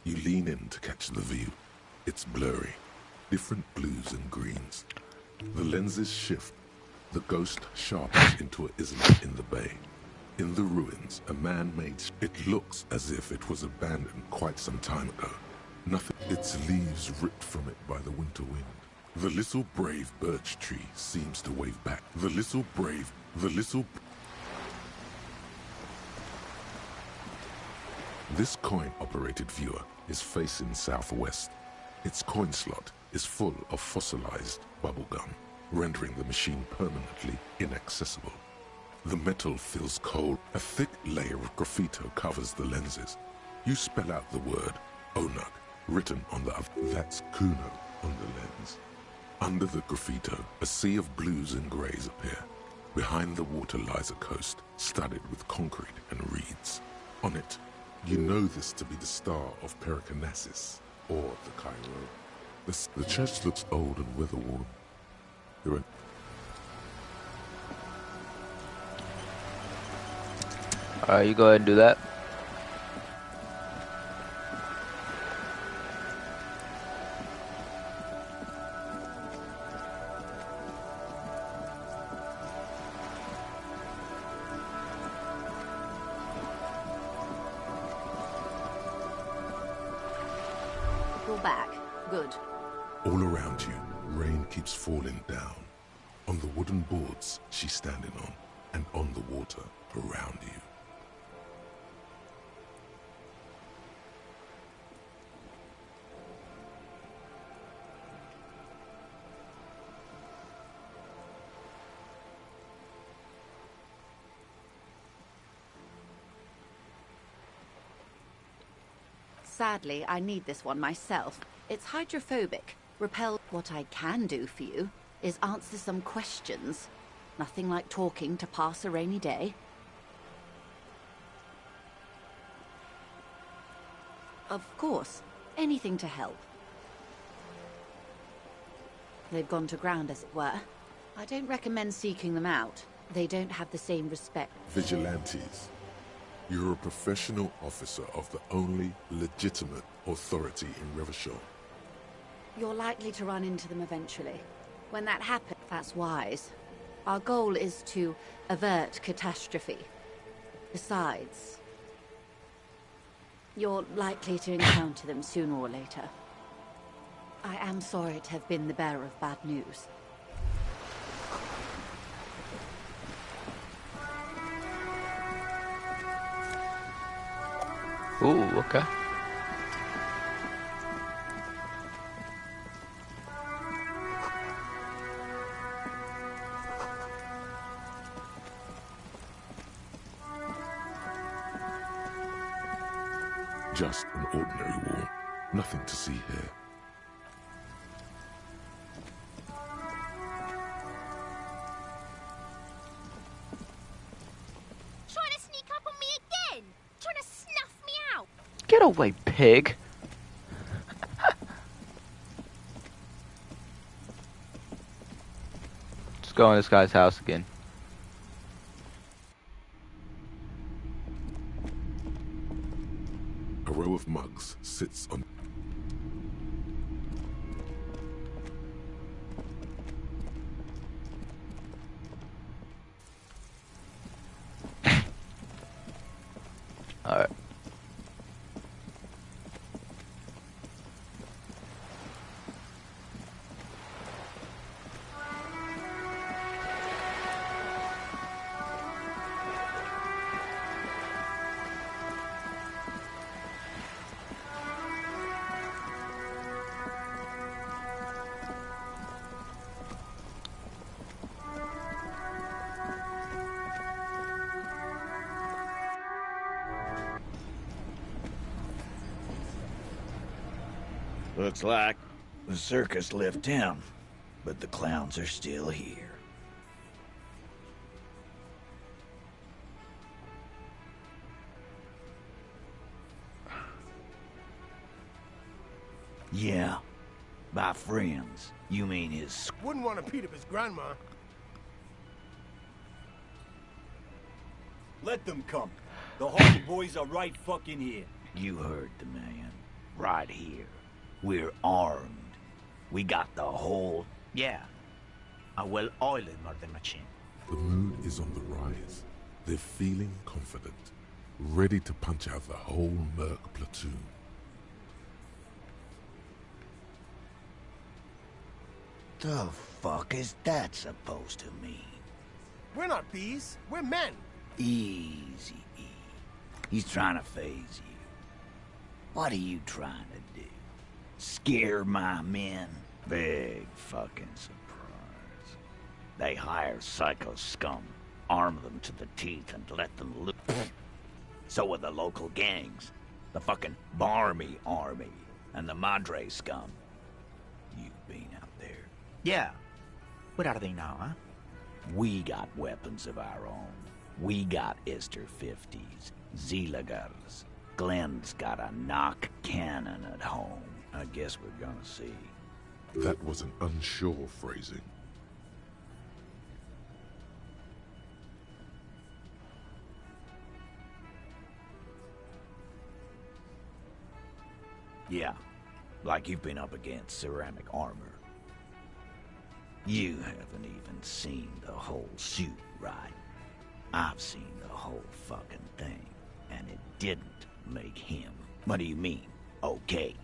You lean in to catch the view. It's blurry. Different blues and greens. The lenses shift. The ghost sharpens into an islet in the bay. In the ruins, a man-made... It looks as if it was abandoned quite some time ago. Nothing. Its leaves ripped from it by the winter wind. The little brave birch tree seems to wave back. This coin-operated viewer is facing southwest. Its coin slot is full of fossilized bubblegum, rendering the machine permanently inaccessible. The metal feels cold. A thick layer of graffito covers the lenses. You spell out the word Onug, written on the other. That's Kuno on the lens. Under the graffito, a sea of blues and greys appear. Behind the water lies a coast, studded with concrete and reeds. On it, you know this to be the Star of Pericarnassus, or the Cairo. The church looks old and weather-worn. There are... Alright, you go ahead and do that. Back. Good. All around you, rain keeps falling down. On the wooden boards she's standing on, and on the water around you. Sadly, I need this one myself. It's hydrophobic. Repel. What I can do for you is answer some questions. Nothing like talking to pass a rainy day. Of course. Anything to help. They've gone to ground, as it were. I don't recommend seeking them out. They don't have the same respect. Vigilantes. You're a professional officer of the only legitimate authority in Revachol. You're likely to run into them eventually. When that happens, that's wise. Our goal is to avert catastrophe. Besides, you're likely to encounter them sooner or later. I am sorry to have been the bearer of bad news. Ooh, okay. Just an ordinary war. Nothing to see here. Trying to sneak up on me again! Trying to snuff me out! Get away, pig! Let's go in this guy's house again. A row of mugs sits on... Alright. Looks like the circus left town, but the clowns are still here. Yeah, by friends, you mean his... Wouldn't want to beat up his grandma. Let them come. The Hardy Boys are right fucking here. You heard the man. Right here. We're armed. We got the whole... Yeah. A well-oiled murder machine. The mood is on the rise. They're feeling confident, ready to punch out the whole Merc platoon. The fuck is that supposed to mean? We're not bees. We're men. Easy, E. He's trying to phase you. What are you trying to do? Scare my men? Big fucking surprise. They hire psycho scum, arm them to the teeth, and let them loose. So are the local gangs. The fucking Barmy Army and the Madre scum. You've been out there. Yeah. Where are they now, huh? We got weapons of our own. We got Ister 50s, Zilagars. Glenn's got a knock cannon at home. I guess we're gonna see. That was an unsure phrasing. Yeah, like you've been up against ceramic armor. You haven't even seen the whole suit, right? I've seen the whole fucking thing, and it didn't make him. What do you mean, okay?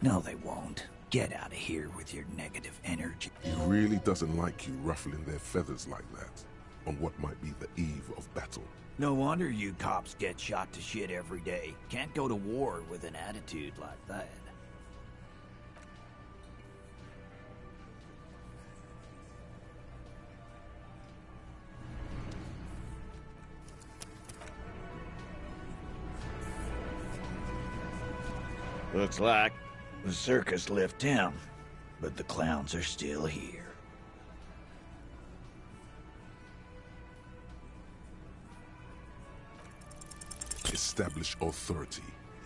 No, they won't. Get out of here with your negative energy. He really doesn't like you ruffling their feathers like that, on what might be the eve of battle. No wonder you cops get shot to shit every day. Can't go to war with an attitude like that. Looks like the circus left town, but the clowns are still here. Establish authority,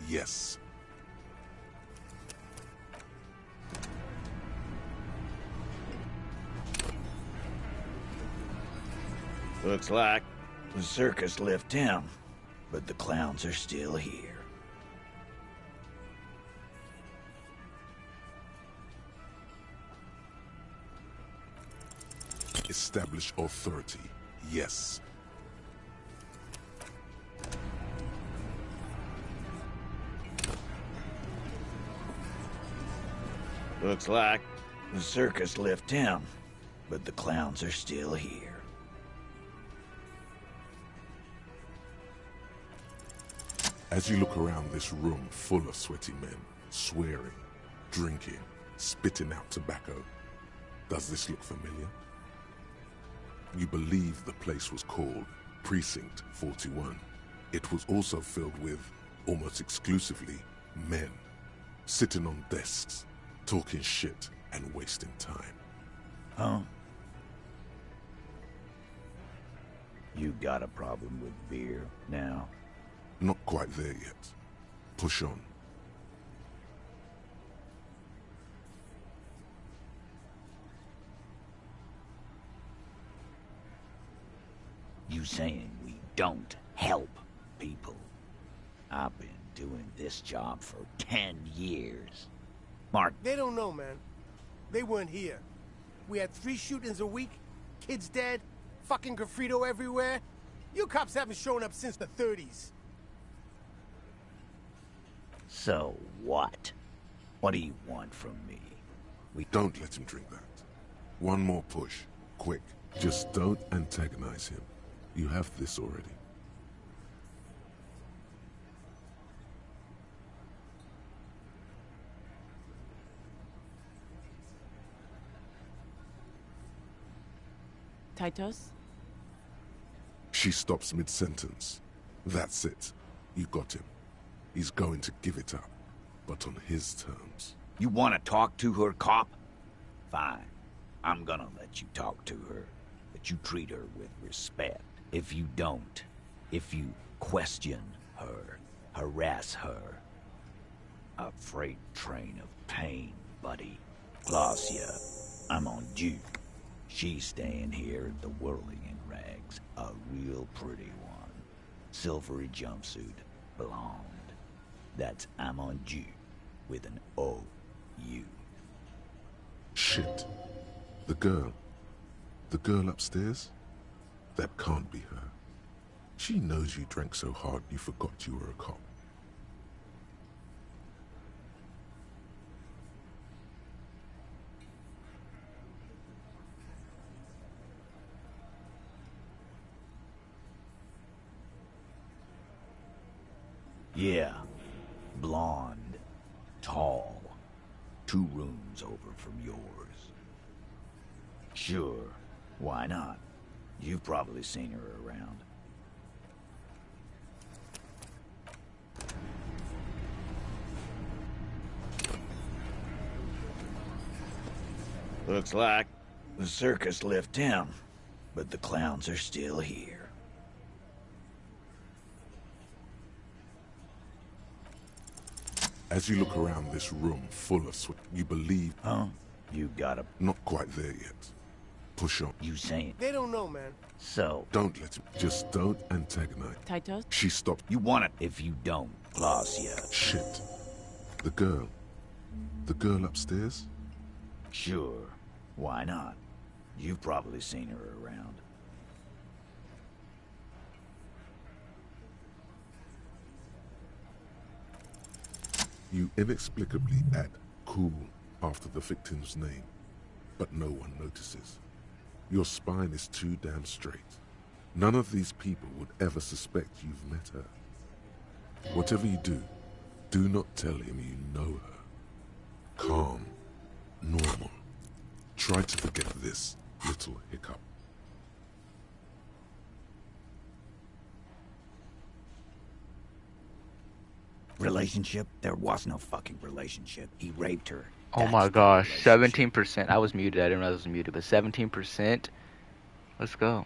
yes. Looks like the circus left town, but the clowns are still here. Establish authority, yes. Looks like the circus left town, but the clowns are still here. As you look around this room full of sweaty men, swearing, drinking, spitting out tobacco. Does this look familiar? You believe the place was called Precinct 41. It was also filled with, almost exclusively, men. Sitting on desks, talking shit and wasting time. Huh? You got a problem with beer now? Not quite there yet. Push on. You saying we don't help people? I've been doing this job for 10 years. Mark. They don't know, man. They weren't here. We had 3 shootings a week, kids dead, fucking graffito everywhere. You cops haven't shown up since the 30s. So what? What do you want from me? Don't let him drink that. One more push. Quick. Just don't antagonize him. You have this already. Titus? She stops mid-sentence. That's it. You got him. He's going to give it up, but on his terms. You want to talk to her, cop? Fine. I'm gonna let you talk to her, but you treat her with respect. If you don't, if you question her, harass her, a freight train of pain, buddy. Glacia, I'm on due. She's staying here at the Whirling in Rags, a real pretty one. Silvery jumpsuit, blonde. That's I'm on due, with an O-U. Shit. The girl upstairs? That can't be her. She knows you drank so hard you forgot you were a cop. Yeah. Blonde. Tall. 2 rooms over from yours. Sure. Why not? You've probably seen her around. Looks like the circus left town, but the clowns are still here. As you look around this room full of you believe... Huh? You got a... Not quite there yet. Push on. You saying... They don't know, man. So... Don't let him... Just don't antagonize. Titus? She stopped. You want it. If you don't, Glacia. Shit. The girl upstairs? Sure. Why not? You've probably seen her around. You inexplicably add cool after the victim's name, but no one notices. Your spine is too damn straight. None of these people would ever suspect you've met her. Whatever you do, do not tell him you know her. Calm, normal. Try to forget this little hiccup. Relationship? There was no fucking relationship. He raped her. Oh my gosh, 17%. I was muted. I didn't realize I was muted, but 17%. Let's go.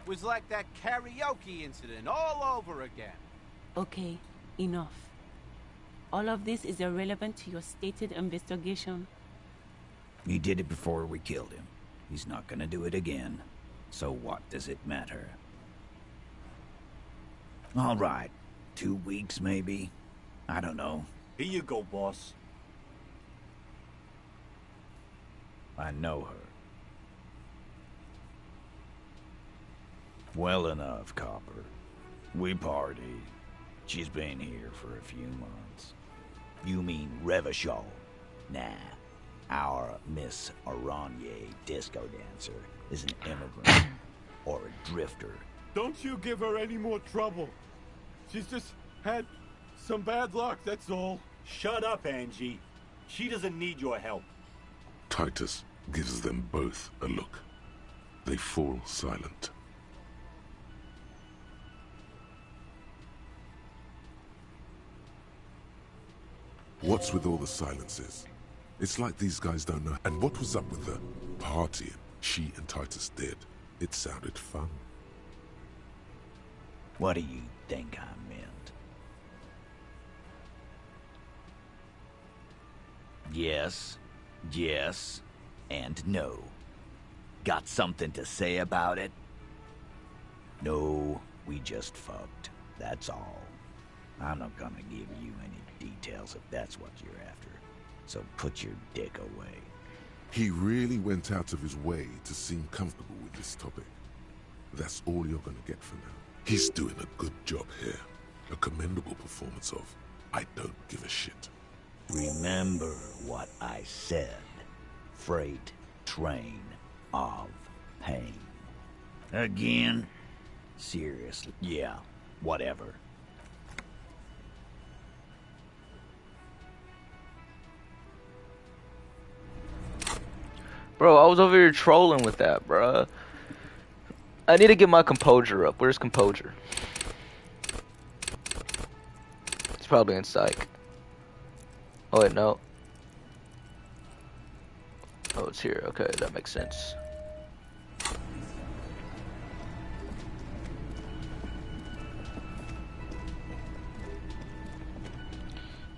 Was like that karaoke incident all over again. Okay, enough. All of this is irrelevant to your stated investigation. He did it before we killed him. He's not gonna do it again. So what does it matter? All right. 2 weeks, maybe? I don't know. Here you go, boss. I know her. Well enough, Copper. We partied. She's been here for a few months. You mean Revachol? Nah. Our Miss Aranye disco dancer is an immigrant or a drifter. Don't you give her any more trouble. She's just had some bad luck, that's all. Shut up, Angie. She doesn't need your help. Titus gives them both a look. They fall silent. What's with all the silences? It's like these guys don't know. And what was up with the partying she and Titus did? It sounded fun. What do you think I meant? Yes, yes, and no. Got something to say about it? No, we just fucked. That's all. I'm not gonna give you any details if that's what you're after. So put your dick away. He really went out of his way to seem comfortable with this topic. That's all you're gonna get for now. He's doing a good job here. A commendable performance of I don't give a shit. Remember what I said. Freight train of pain. Again? Seriously? Yeah, whatever. Bro, I was over here trolling with that, bro. I need to get my composure up. Where's composure? It's probably in psych. Oh wait, no. Oh, it's here. Okay, that makes sense.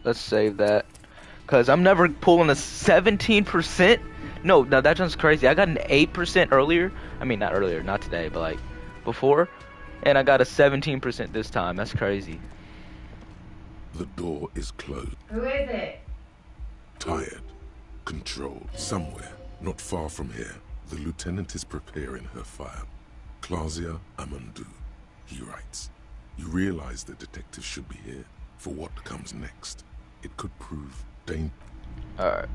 Let's save that. Cause I'm never pulling a 17%. No, now that sounds crazy. I got an 8% earlier. I mean, not earlier, not today, but like before. And I got a 17% this time. That's crazy. The door is closed. Who is it? Tired. Controlled. Somewhere, not far from here, the lieutenant is preparing her file. Claudia Amandu. He writes, "You realize the detective should be here for what comes next. It could prove dangerous." Alright.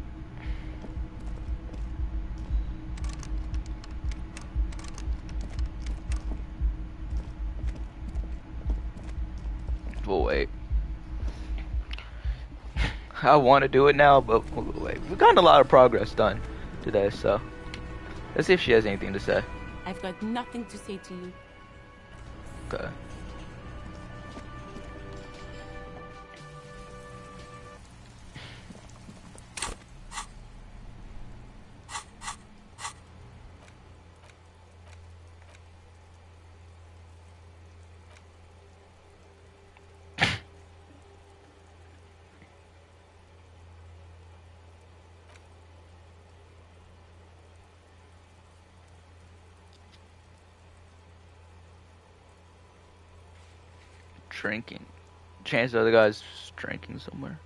We'll wait. I want to do it now, but we'll wait. We've gotten a lot of progress done today, so let's see if she has anything to say. I've got nothing to say to you. Okay. Drinking. Chance the other guy's drinking somewhere.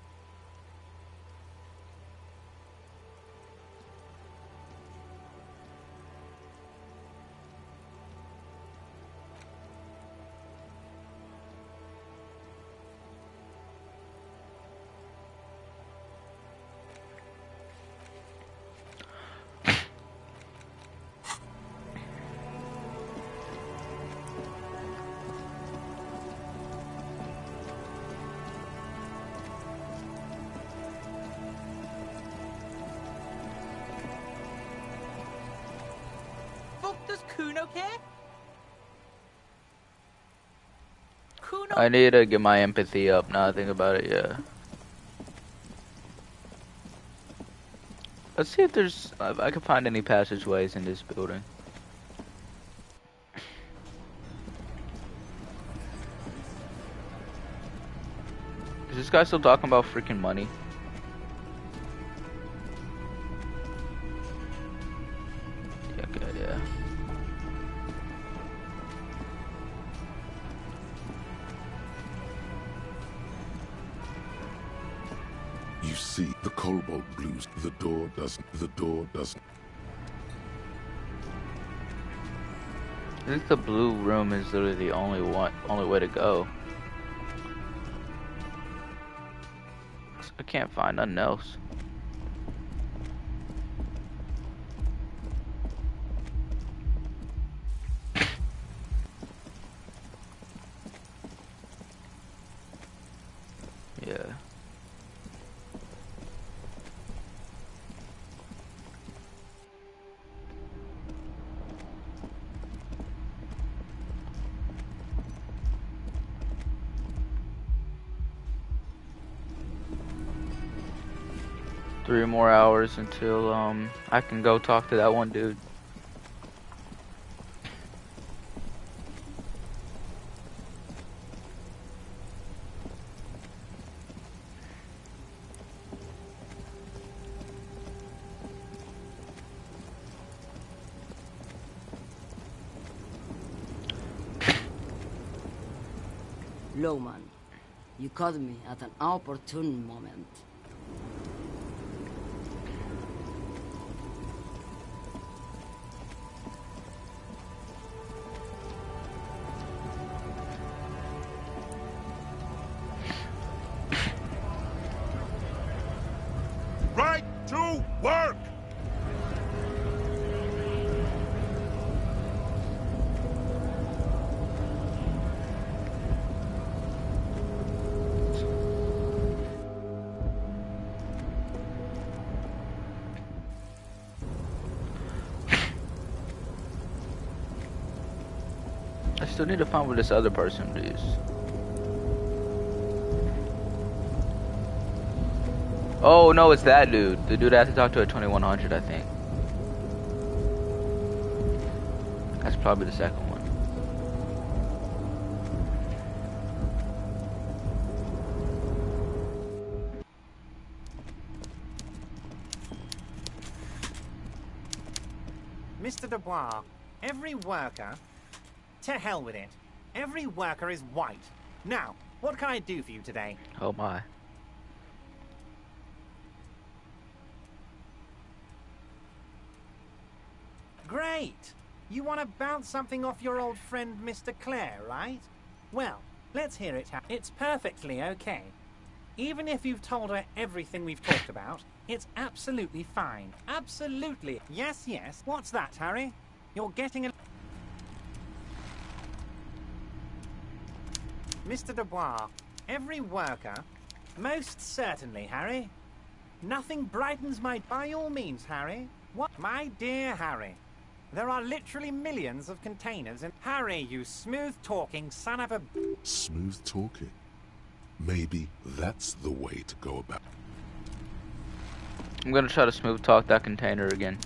Does Kuno care? Kuno? I need to get my empathy up now I think about it, yeah. Let's see if there's, if I can find any passageways in this building. Is this guy still talking about freaking money? Yeah, good, yeah. You see the cobalt blues. The door doesn't. I think the blue room is literally the only way to go. I can't find nothing else. 3 more hours until I can go talk to that one dude. Lowman, you caught me at an opportune moment. Right to work! I still need to find where this other person is. Oh no, it's that dude. The dude I have to talk to at 2100, I think. That's probably the second one. Mr. Dubois, every worker... To hell with it. Every worker is white. Now, what can I do for you today? Oh my. Great! You want to bounce something off your old friend Mr. Clare, right? Well, let's hear it. It's perfectly okay. Even if you've told her everything we've talked about, it's absolutely fine. Absolutely. Yes, yes. What's that, Harry? You're getting a... Mr. Dubois, every worker... Most certainly, Harry. Nothing brightens my... By all means, Harry. What? My dear Harry, there are literally millions of containers and... Harry, you smooth-talking son of a... Smooth talking? Maybe that's the way to go about. I'm gonna try to smooth talk that container again.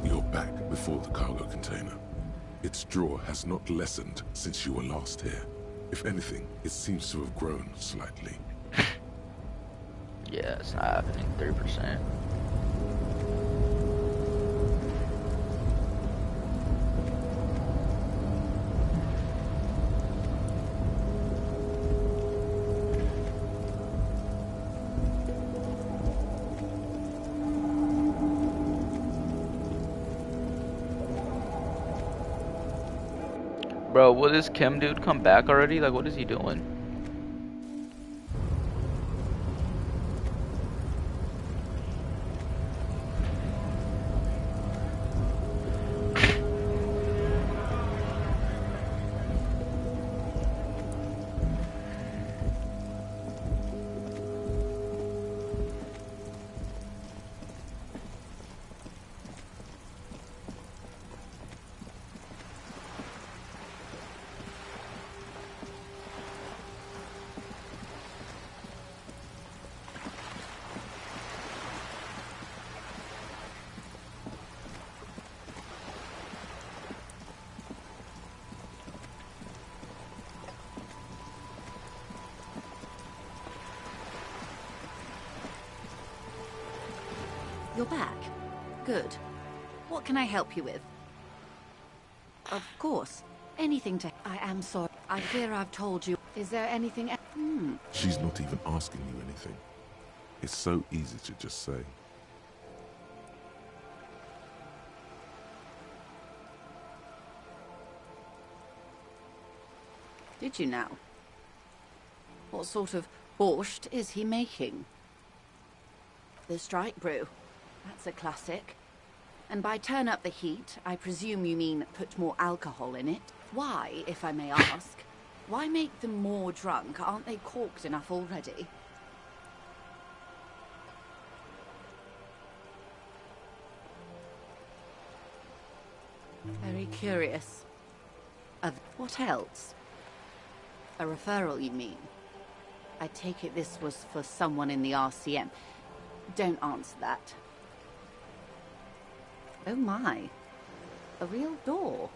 You're back before the cargo container. Its draw has not lessened since you were last here. If anything, it seems to have grown slightly. Yeah, it's not happening. 3%. Bro, will this Kim dude come back already? Like, what is he doing? You're back. Good. What can I help you with? Of course. Anything to... I am sorry. I fear I've told you. Is there anything... She's not even asking you anything. It's so easy to just say. Did you now? What sort of borscht is he making? The strike brew. That's a classic. And by turn up the heat, I presume you mean put more alcohol in it? Why, if I may ask? Why make them more drunk? Aren't they corked enough already? Very curious. What else? A referral, you mean? I take it this was for someone in the RCM. Don't answer that. Oh my. A real door.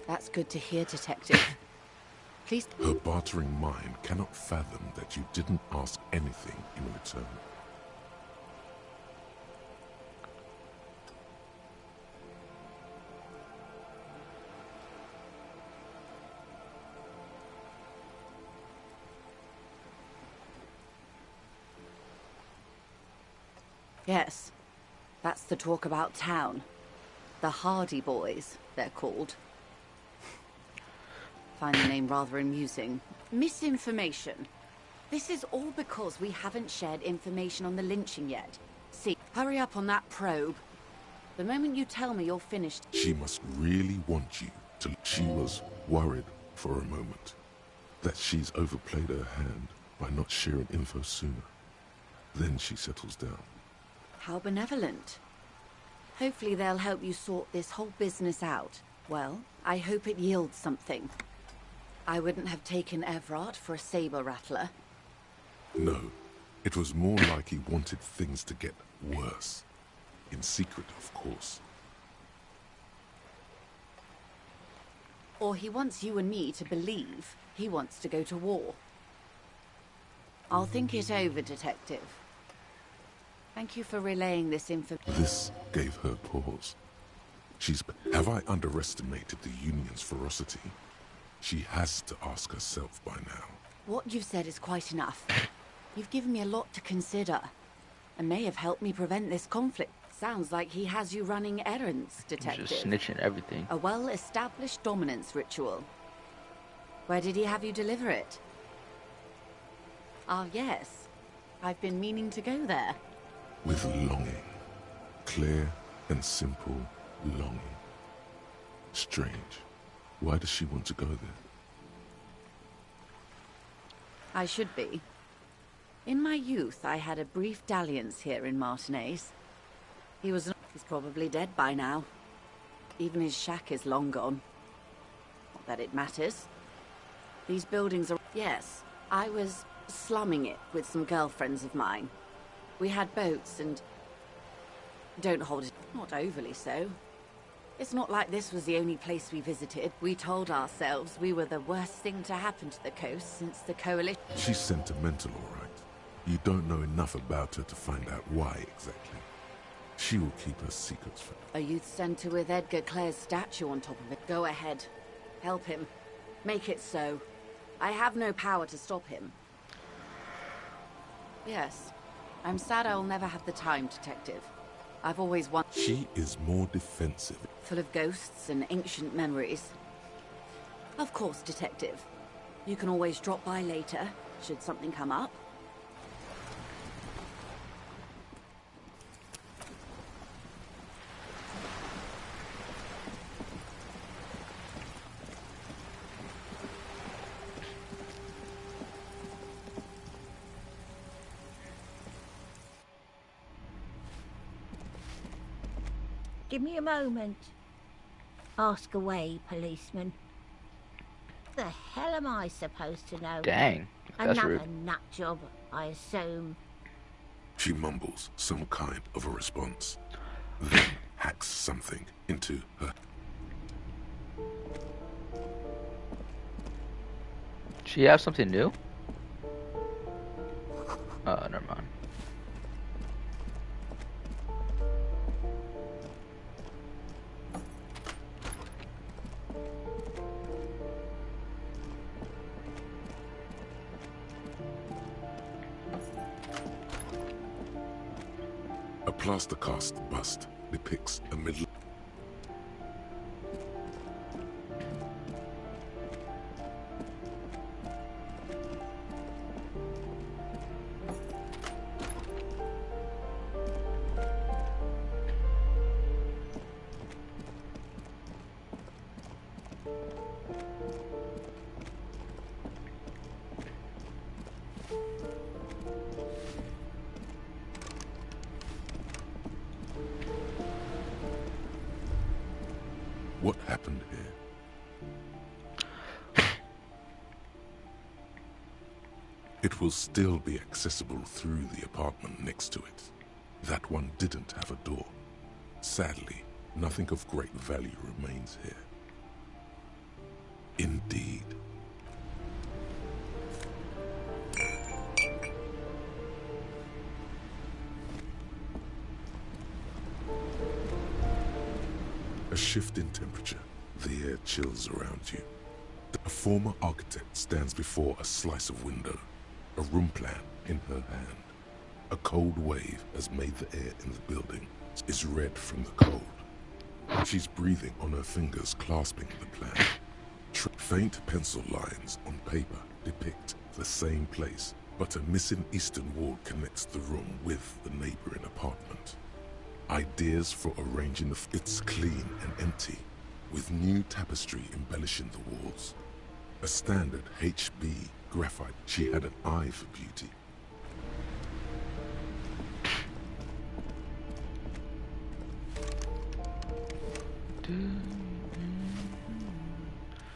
That's good to hear, Detective. Please. Her bartering mind cannot fathom that you didn't ask anything in return. Yes. That's the talk about town. The Hardy Boys, they're called. Find the name rather amusing. Misinformation. This is all because we haven't shared information on the lynching yet. See, hurry up on that probe. The moment you tell me you're finished... She must really want you to... She was worried for a moment that she's overplayed her hand by not sharing info sooner. Then she settles down. How benevolent. Hopefully they'll help you sort this whole business out. Well, I hope it yields something. I wouldn't have taken Everard for a saber rattler. No, it was more like he wanted things to get worse. In secret, of course. Or he wants you and me to believe he wants to go to war. I'll think it over, Detective. Thank you for relaying this info. This gave her pause. Have I underestimated the Union's ferocity? She has to ask herself by now. What you've said is quite enough. You've given me a lot to consider, and may have helped me prevent this conflict. Sounds like he has you running errands, Detective. Just snitching everything. A well-established dominance ritual. Where did he have you deliver it? Ah, yes. I've been meaning to go there. With longing. Clear and simple longing. Strange. Why does she want to go there? I should be. In my youth, I had a brief dalliance here in Martinez. He's probably dead by now. Even his shack is long gone. Not that it matters. These buildings are... Yes, I was slumming it with some girlfriends of mine. We had boats and... Don't hold it... Not overly so. It's not like this was the only place we visited. We told ourselves we were the worst thing to happen to the coast since the coalition... She's sentimental, all right. You don't know enough about her to find out why exactly. She will keep her secrets from... A youth centre with Edgar Clare's statue on top of it. Go ahead. Help him. Make it so. I have no power to stop him. Yes. I'm sad I'll never have the time, Detective. I've always wanted... She is more defensive. Full of ghosts and ancient memories. Of course, Detective. You can always drop by later, should something come up. Give me a moment. Ask away, policeman. The hell am I supposed to know? Dang, that's Another rude. nut job, I assume. She mumbles some kind of a response, then hacks something into her. She have something new? Oh, never mind. A plaster cast bust depicts a middle... happened here. It will still be accessible through the apartment next to it. That one didn't have a door. Sadly, nothing of great value remains here. Indeed. A shift in temperature. The air chills around you. A former architect stands before a slice of window, a room plan in her hand. A cold wave has made the air in the building is red from the cold. She's breathing on her fingers, clasping the plan. Faint pencil lines on paper depict the same place, but a missing eastern wall connects the room with the neighboring apartment. Ideas for arranging it's clean and empty, with new tapestry embellishing the walls. A standard HB graphite. She had an eye for beauty.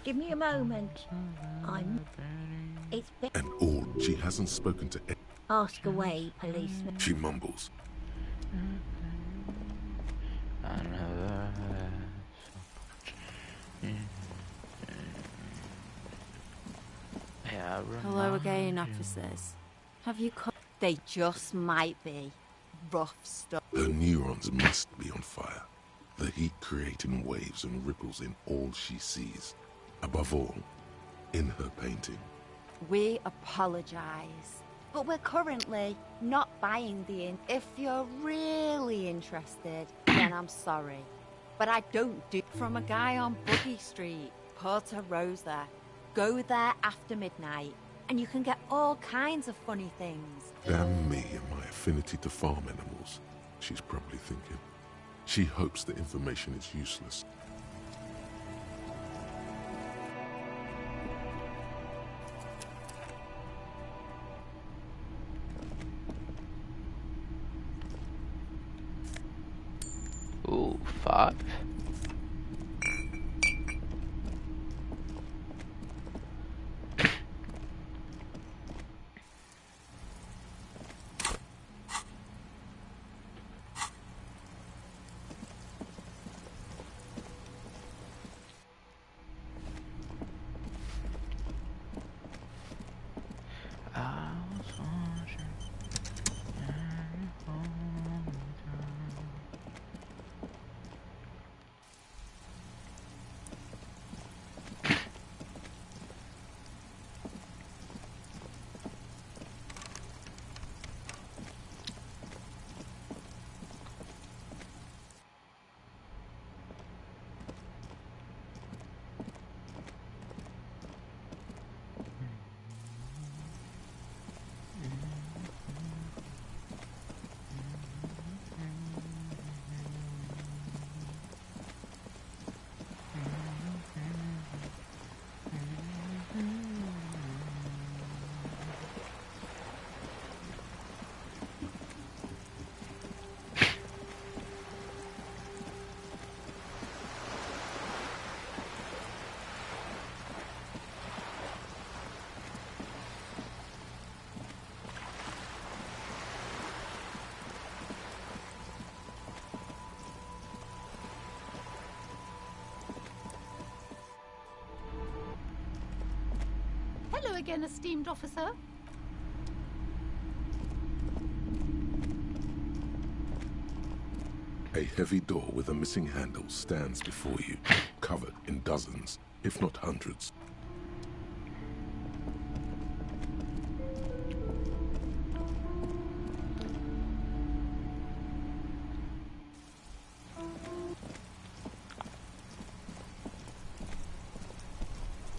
Give me a moment. It's been... And all, she hasn't spoken to anyone. Ask away, policeman. She mumbles. Hello again, officers. Have you come? They just might be. Rough stuff. Her neurons must be on fire. The heat creating waves and ripples in all she sees. Above all, in her painting. We apologize, but we're currently not buying the inn. If you're really interested, then I'm sorry. But I don't do from a guy on Buggy Street, Porta Rosa. Go there after midnight, and you can get all kinds of funny things. Damn me and my affinity to farm animals, she's probably thinking. She hopes the information is useless. Ooh, 5. Hello again, esteemed officer. A heavy door with a missing handle stands before you, covered in dozens, if not hundreds.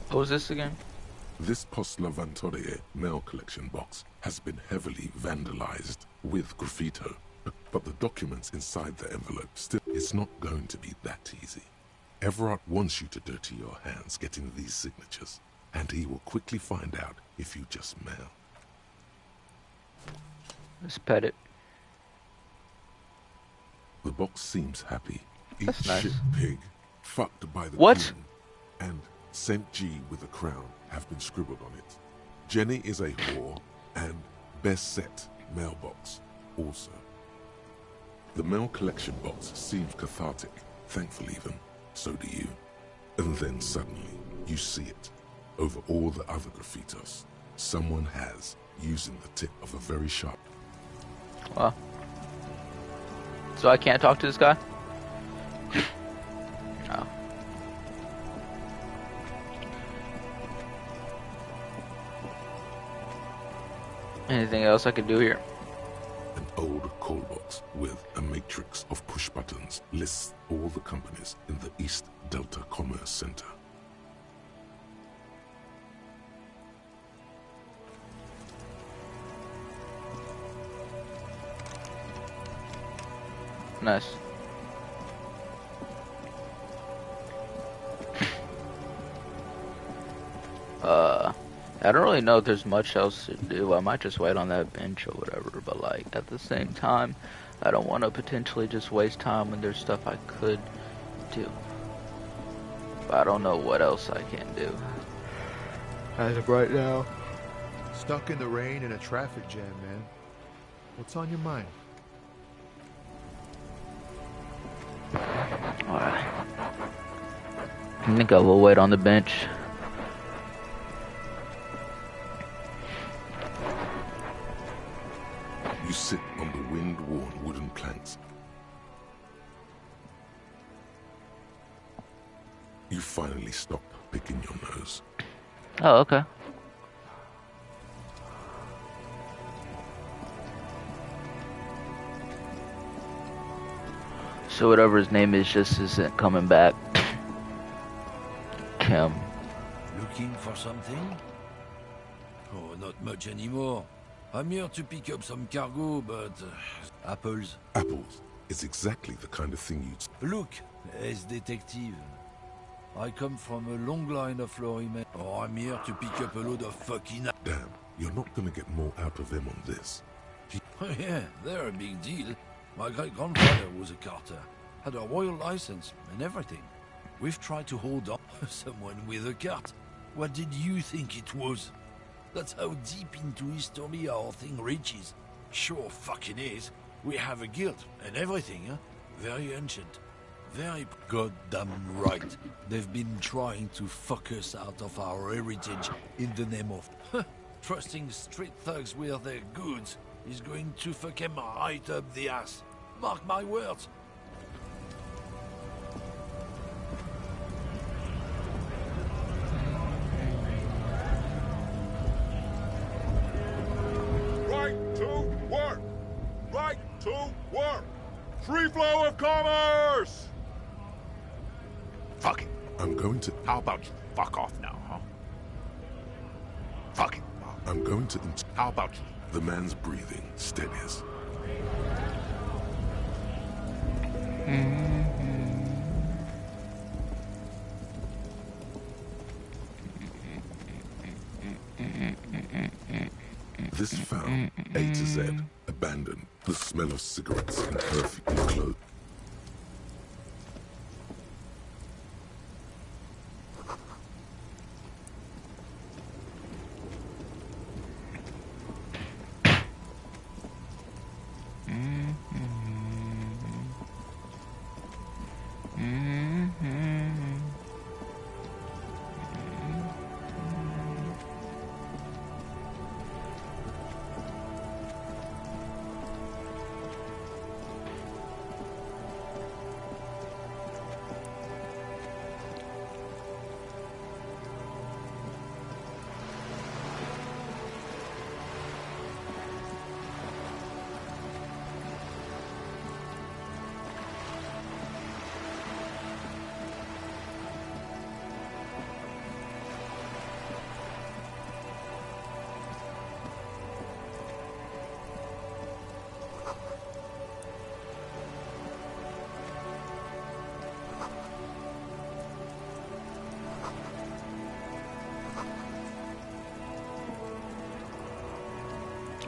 What was this again? This Post Lavantorie mail collection box has been heavily vandalized with graffito, but the documents inside the envelope still... It's not going to be that easy. Everard wants you to dirty your hands getting these signatures, and he will quickly find out if you just mail. Let's pet it. The box seems happy. Eat That's nice. shit, pig. fucked by the What? Queen, and St. G with a crown have been scribbled on it. Jenny is a whore, and best set mailbox also. The mail collection box seems cathartic, thankful even. So do you. And then suddenly, you see it. Over all the other graffitos, someone has, using the tip of a very sharp... Well. So I can't talk to this guy? Oh. Anything else I could do here? An old call box with a matrix of push buttons lists all the companies in the East Delta Commerce Center. Nice. I don't really know if there's much else to do. I might just wait on that bench or whatever, but like at the same time, I don't want to potentially just waste time when there's stuff I could do. But I don't know what else I can do as of right now. Stuck in the rain in a traffic jam, man. What's on your mind? Alright. I think I will wait on the bench. You sit on the wind-worn wooden planks. You finally stop picking your nose. Oh, okay. So whatever his name is just isn't coming back. Kim. Looking for something? Oh, not much anymore. I'm here to pick up some cargo, but... apples. Apples is exactly the kind of thing you'd... Look, as detective. I come from a long line of lorrymen. Oh, I'm here to pick up a load of fucking... Damn, you're not gonna get more out of them on this. Oh yeah, they're a big deal. My great-grandfather was a carter. Had a royal license and everything. We've tried to hold on someone with a cart. What did you think it was? That's how deep into history our thing reaches. Sure fucking is. We have a guild and everything, huh? Very ancient. Very goddamn right. They've been trying to fuck us out of our heritage in the name of trusting street thugs with their goods is going to fuck him right up the ass. Mark my words. Right to work! Right to work! Free flow of commerce! Fuck it. I'm going to... How about you fuck off now, huh? Fuck it. I'm going to... How about you? The man's breathing steadies. This found A to Z, abandoned, the smell of cigarettes and perfectly clothed.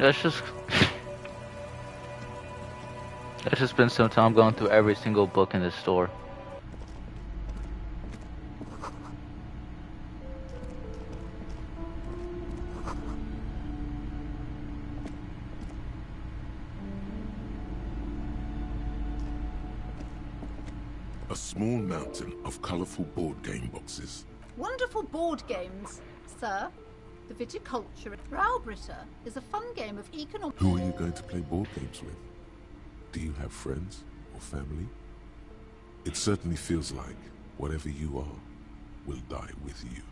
Let's just spend some time going through every single book in this store. A small mountain of colorful board game boxes. Wonderful board games, sir. The viticulture. Raubritter is a fun game of economic... Who are you going to play board games with? Do you have friends or family? It certainly feels like whatever you are will die with you.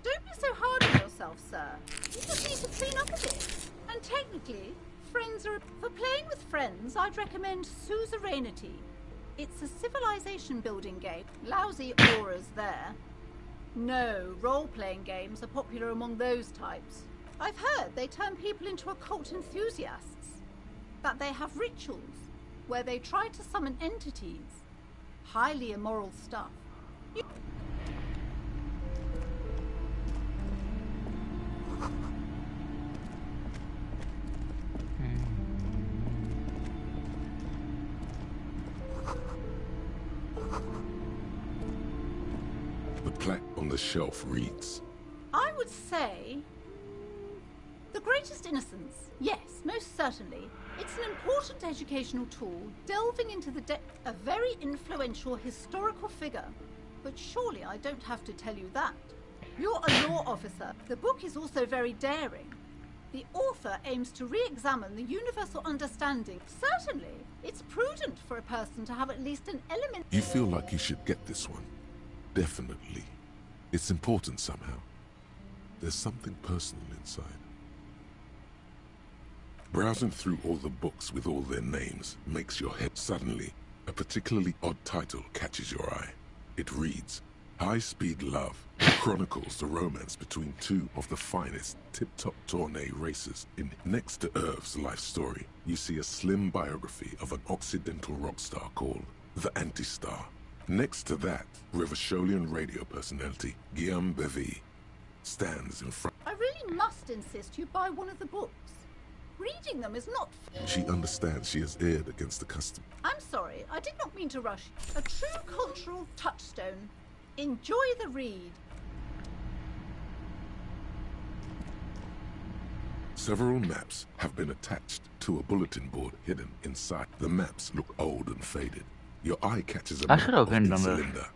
Don't be so hard on yourself, sir. You just need to clean up a bit. And technically, friends are... For playing with friends, I'd recommend Suzerainty. It's a civilization-building game. Lousy auras there. No, role-playing games are popular among those types. I've heard they turn people into occult enthusiasts. That they have rituals where they try to summon entities. Highly immoral stuff. The plaque on the shelf reads, I would say... The Greatest Innocence. Yes, most certainly. It's an important educational tool, delving into the depth of a very influential historical figure. But surely I don't have to tell you that. You're a law officer. The book is also very daring. The author aims to re-examine the universal understanding. Certainly, it's prudent for a person to have at least an element... You feel like you should get this one. Definitely. It's important somehow. There's something personal inside. Browsing through all the books with all their names makes your head suddenly. A particularly odd title catches your eye. It reads, High Speed Love chronicles the romance between two of the finest tip-top tourney racers. Next to Irv's life story, you see a slim biography of an Occidental rock star called The Anti-Star. Next to that, Revacholian radio personality Guillaume Bevy stands in front. I really must insist you buy one of the books. Reading them is not... She understands she has erred against the custom. I'm sorry, I did not mean to rush you. A true cultural touchstone. Enjoy the read. Several maps have been attached to a bulletin board hidden inside. The maps look old and faded. Your eye catches a map of Insulinda,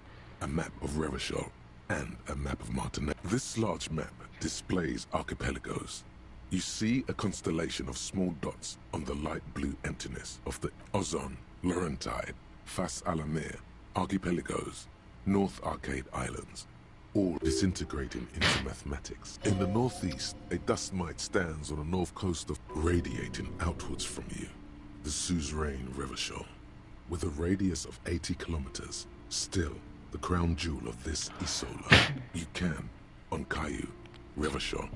a map of Revachol, and a map of Martinet. This large map displays archipelagos. You see a constellation of small dots on the light blue emptiness of the Ozon, Laurentide, Fas Alamir, archipelagos, North Arcade Islands, all disintegrating into mathematics. In the northeast, a dust mite stands on the north coast of radiating outwards from you, the suzerain Revachol, with a radius of 80 kilometers, still the crown jewel of this Isola. You can, on Caillou, Revachol,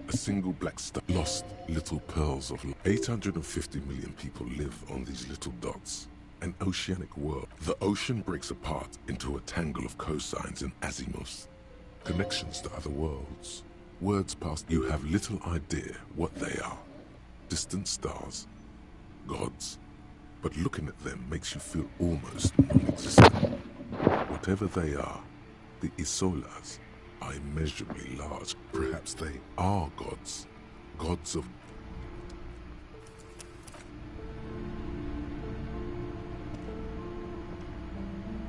a single black star, lost little pearls of light. 850 million people live on these little dots. An oceanic world. The ocean breaks apart into a tangle of cosines and azimuths, connections to other worlds. Words past, you have little idea what they are. Distant stars, gods, but looking at them makes you feel almost non-existent. Whatever they are, the Isolas are immeasurably large. Perhaps they are gods. Gods of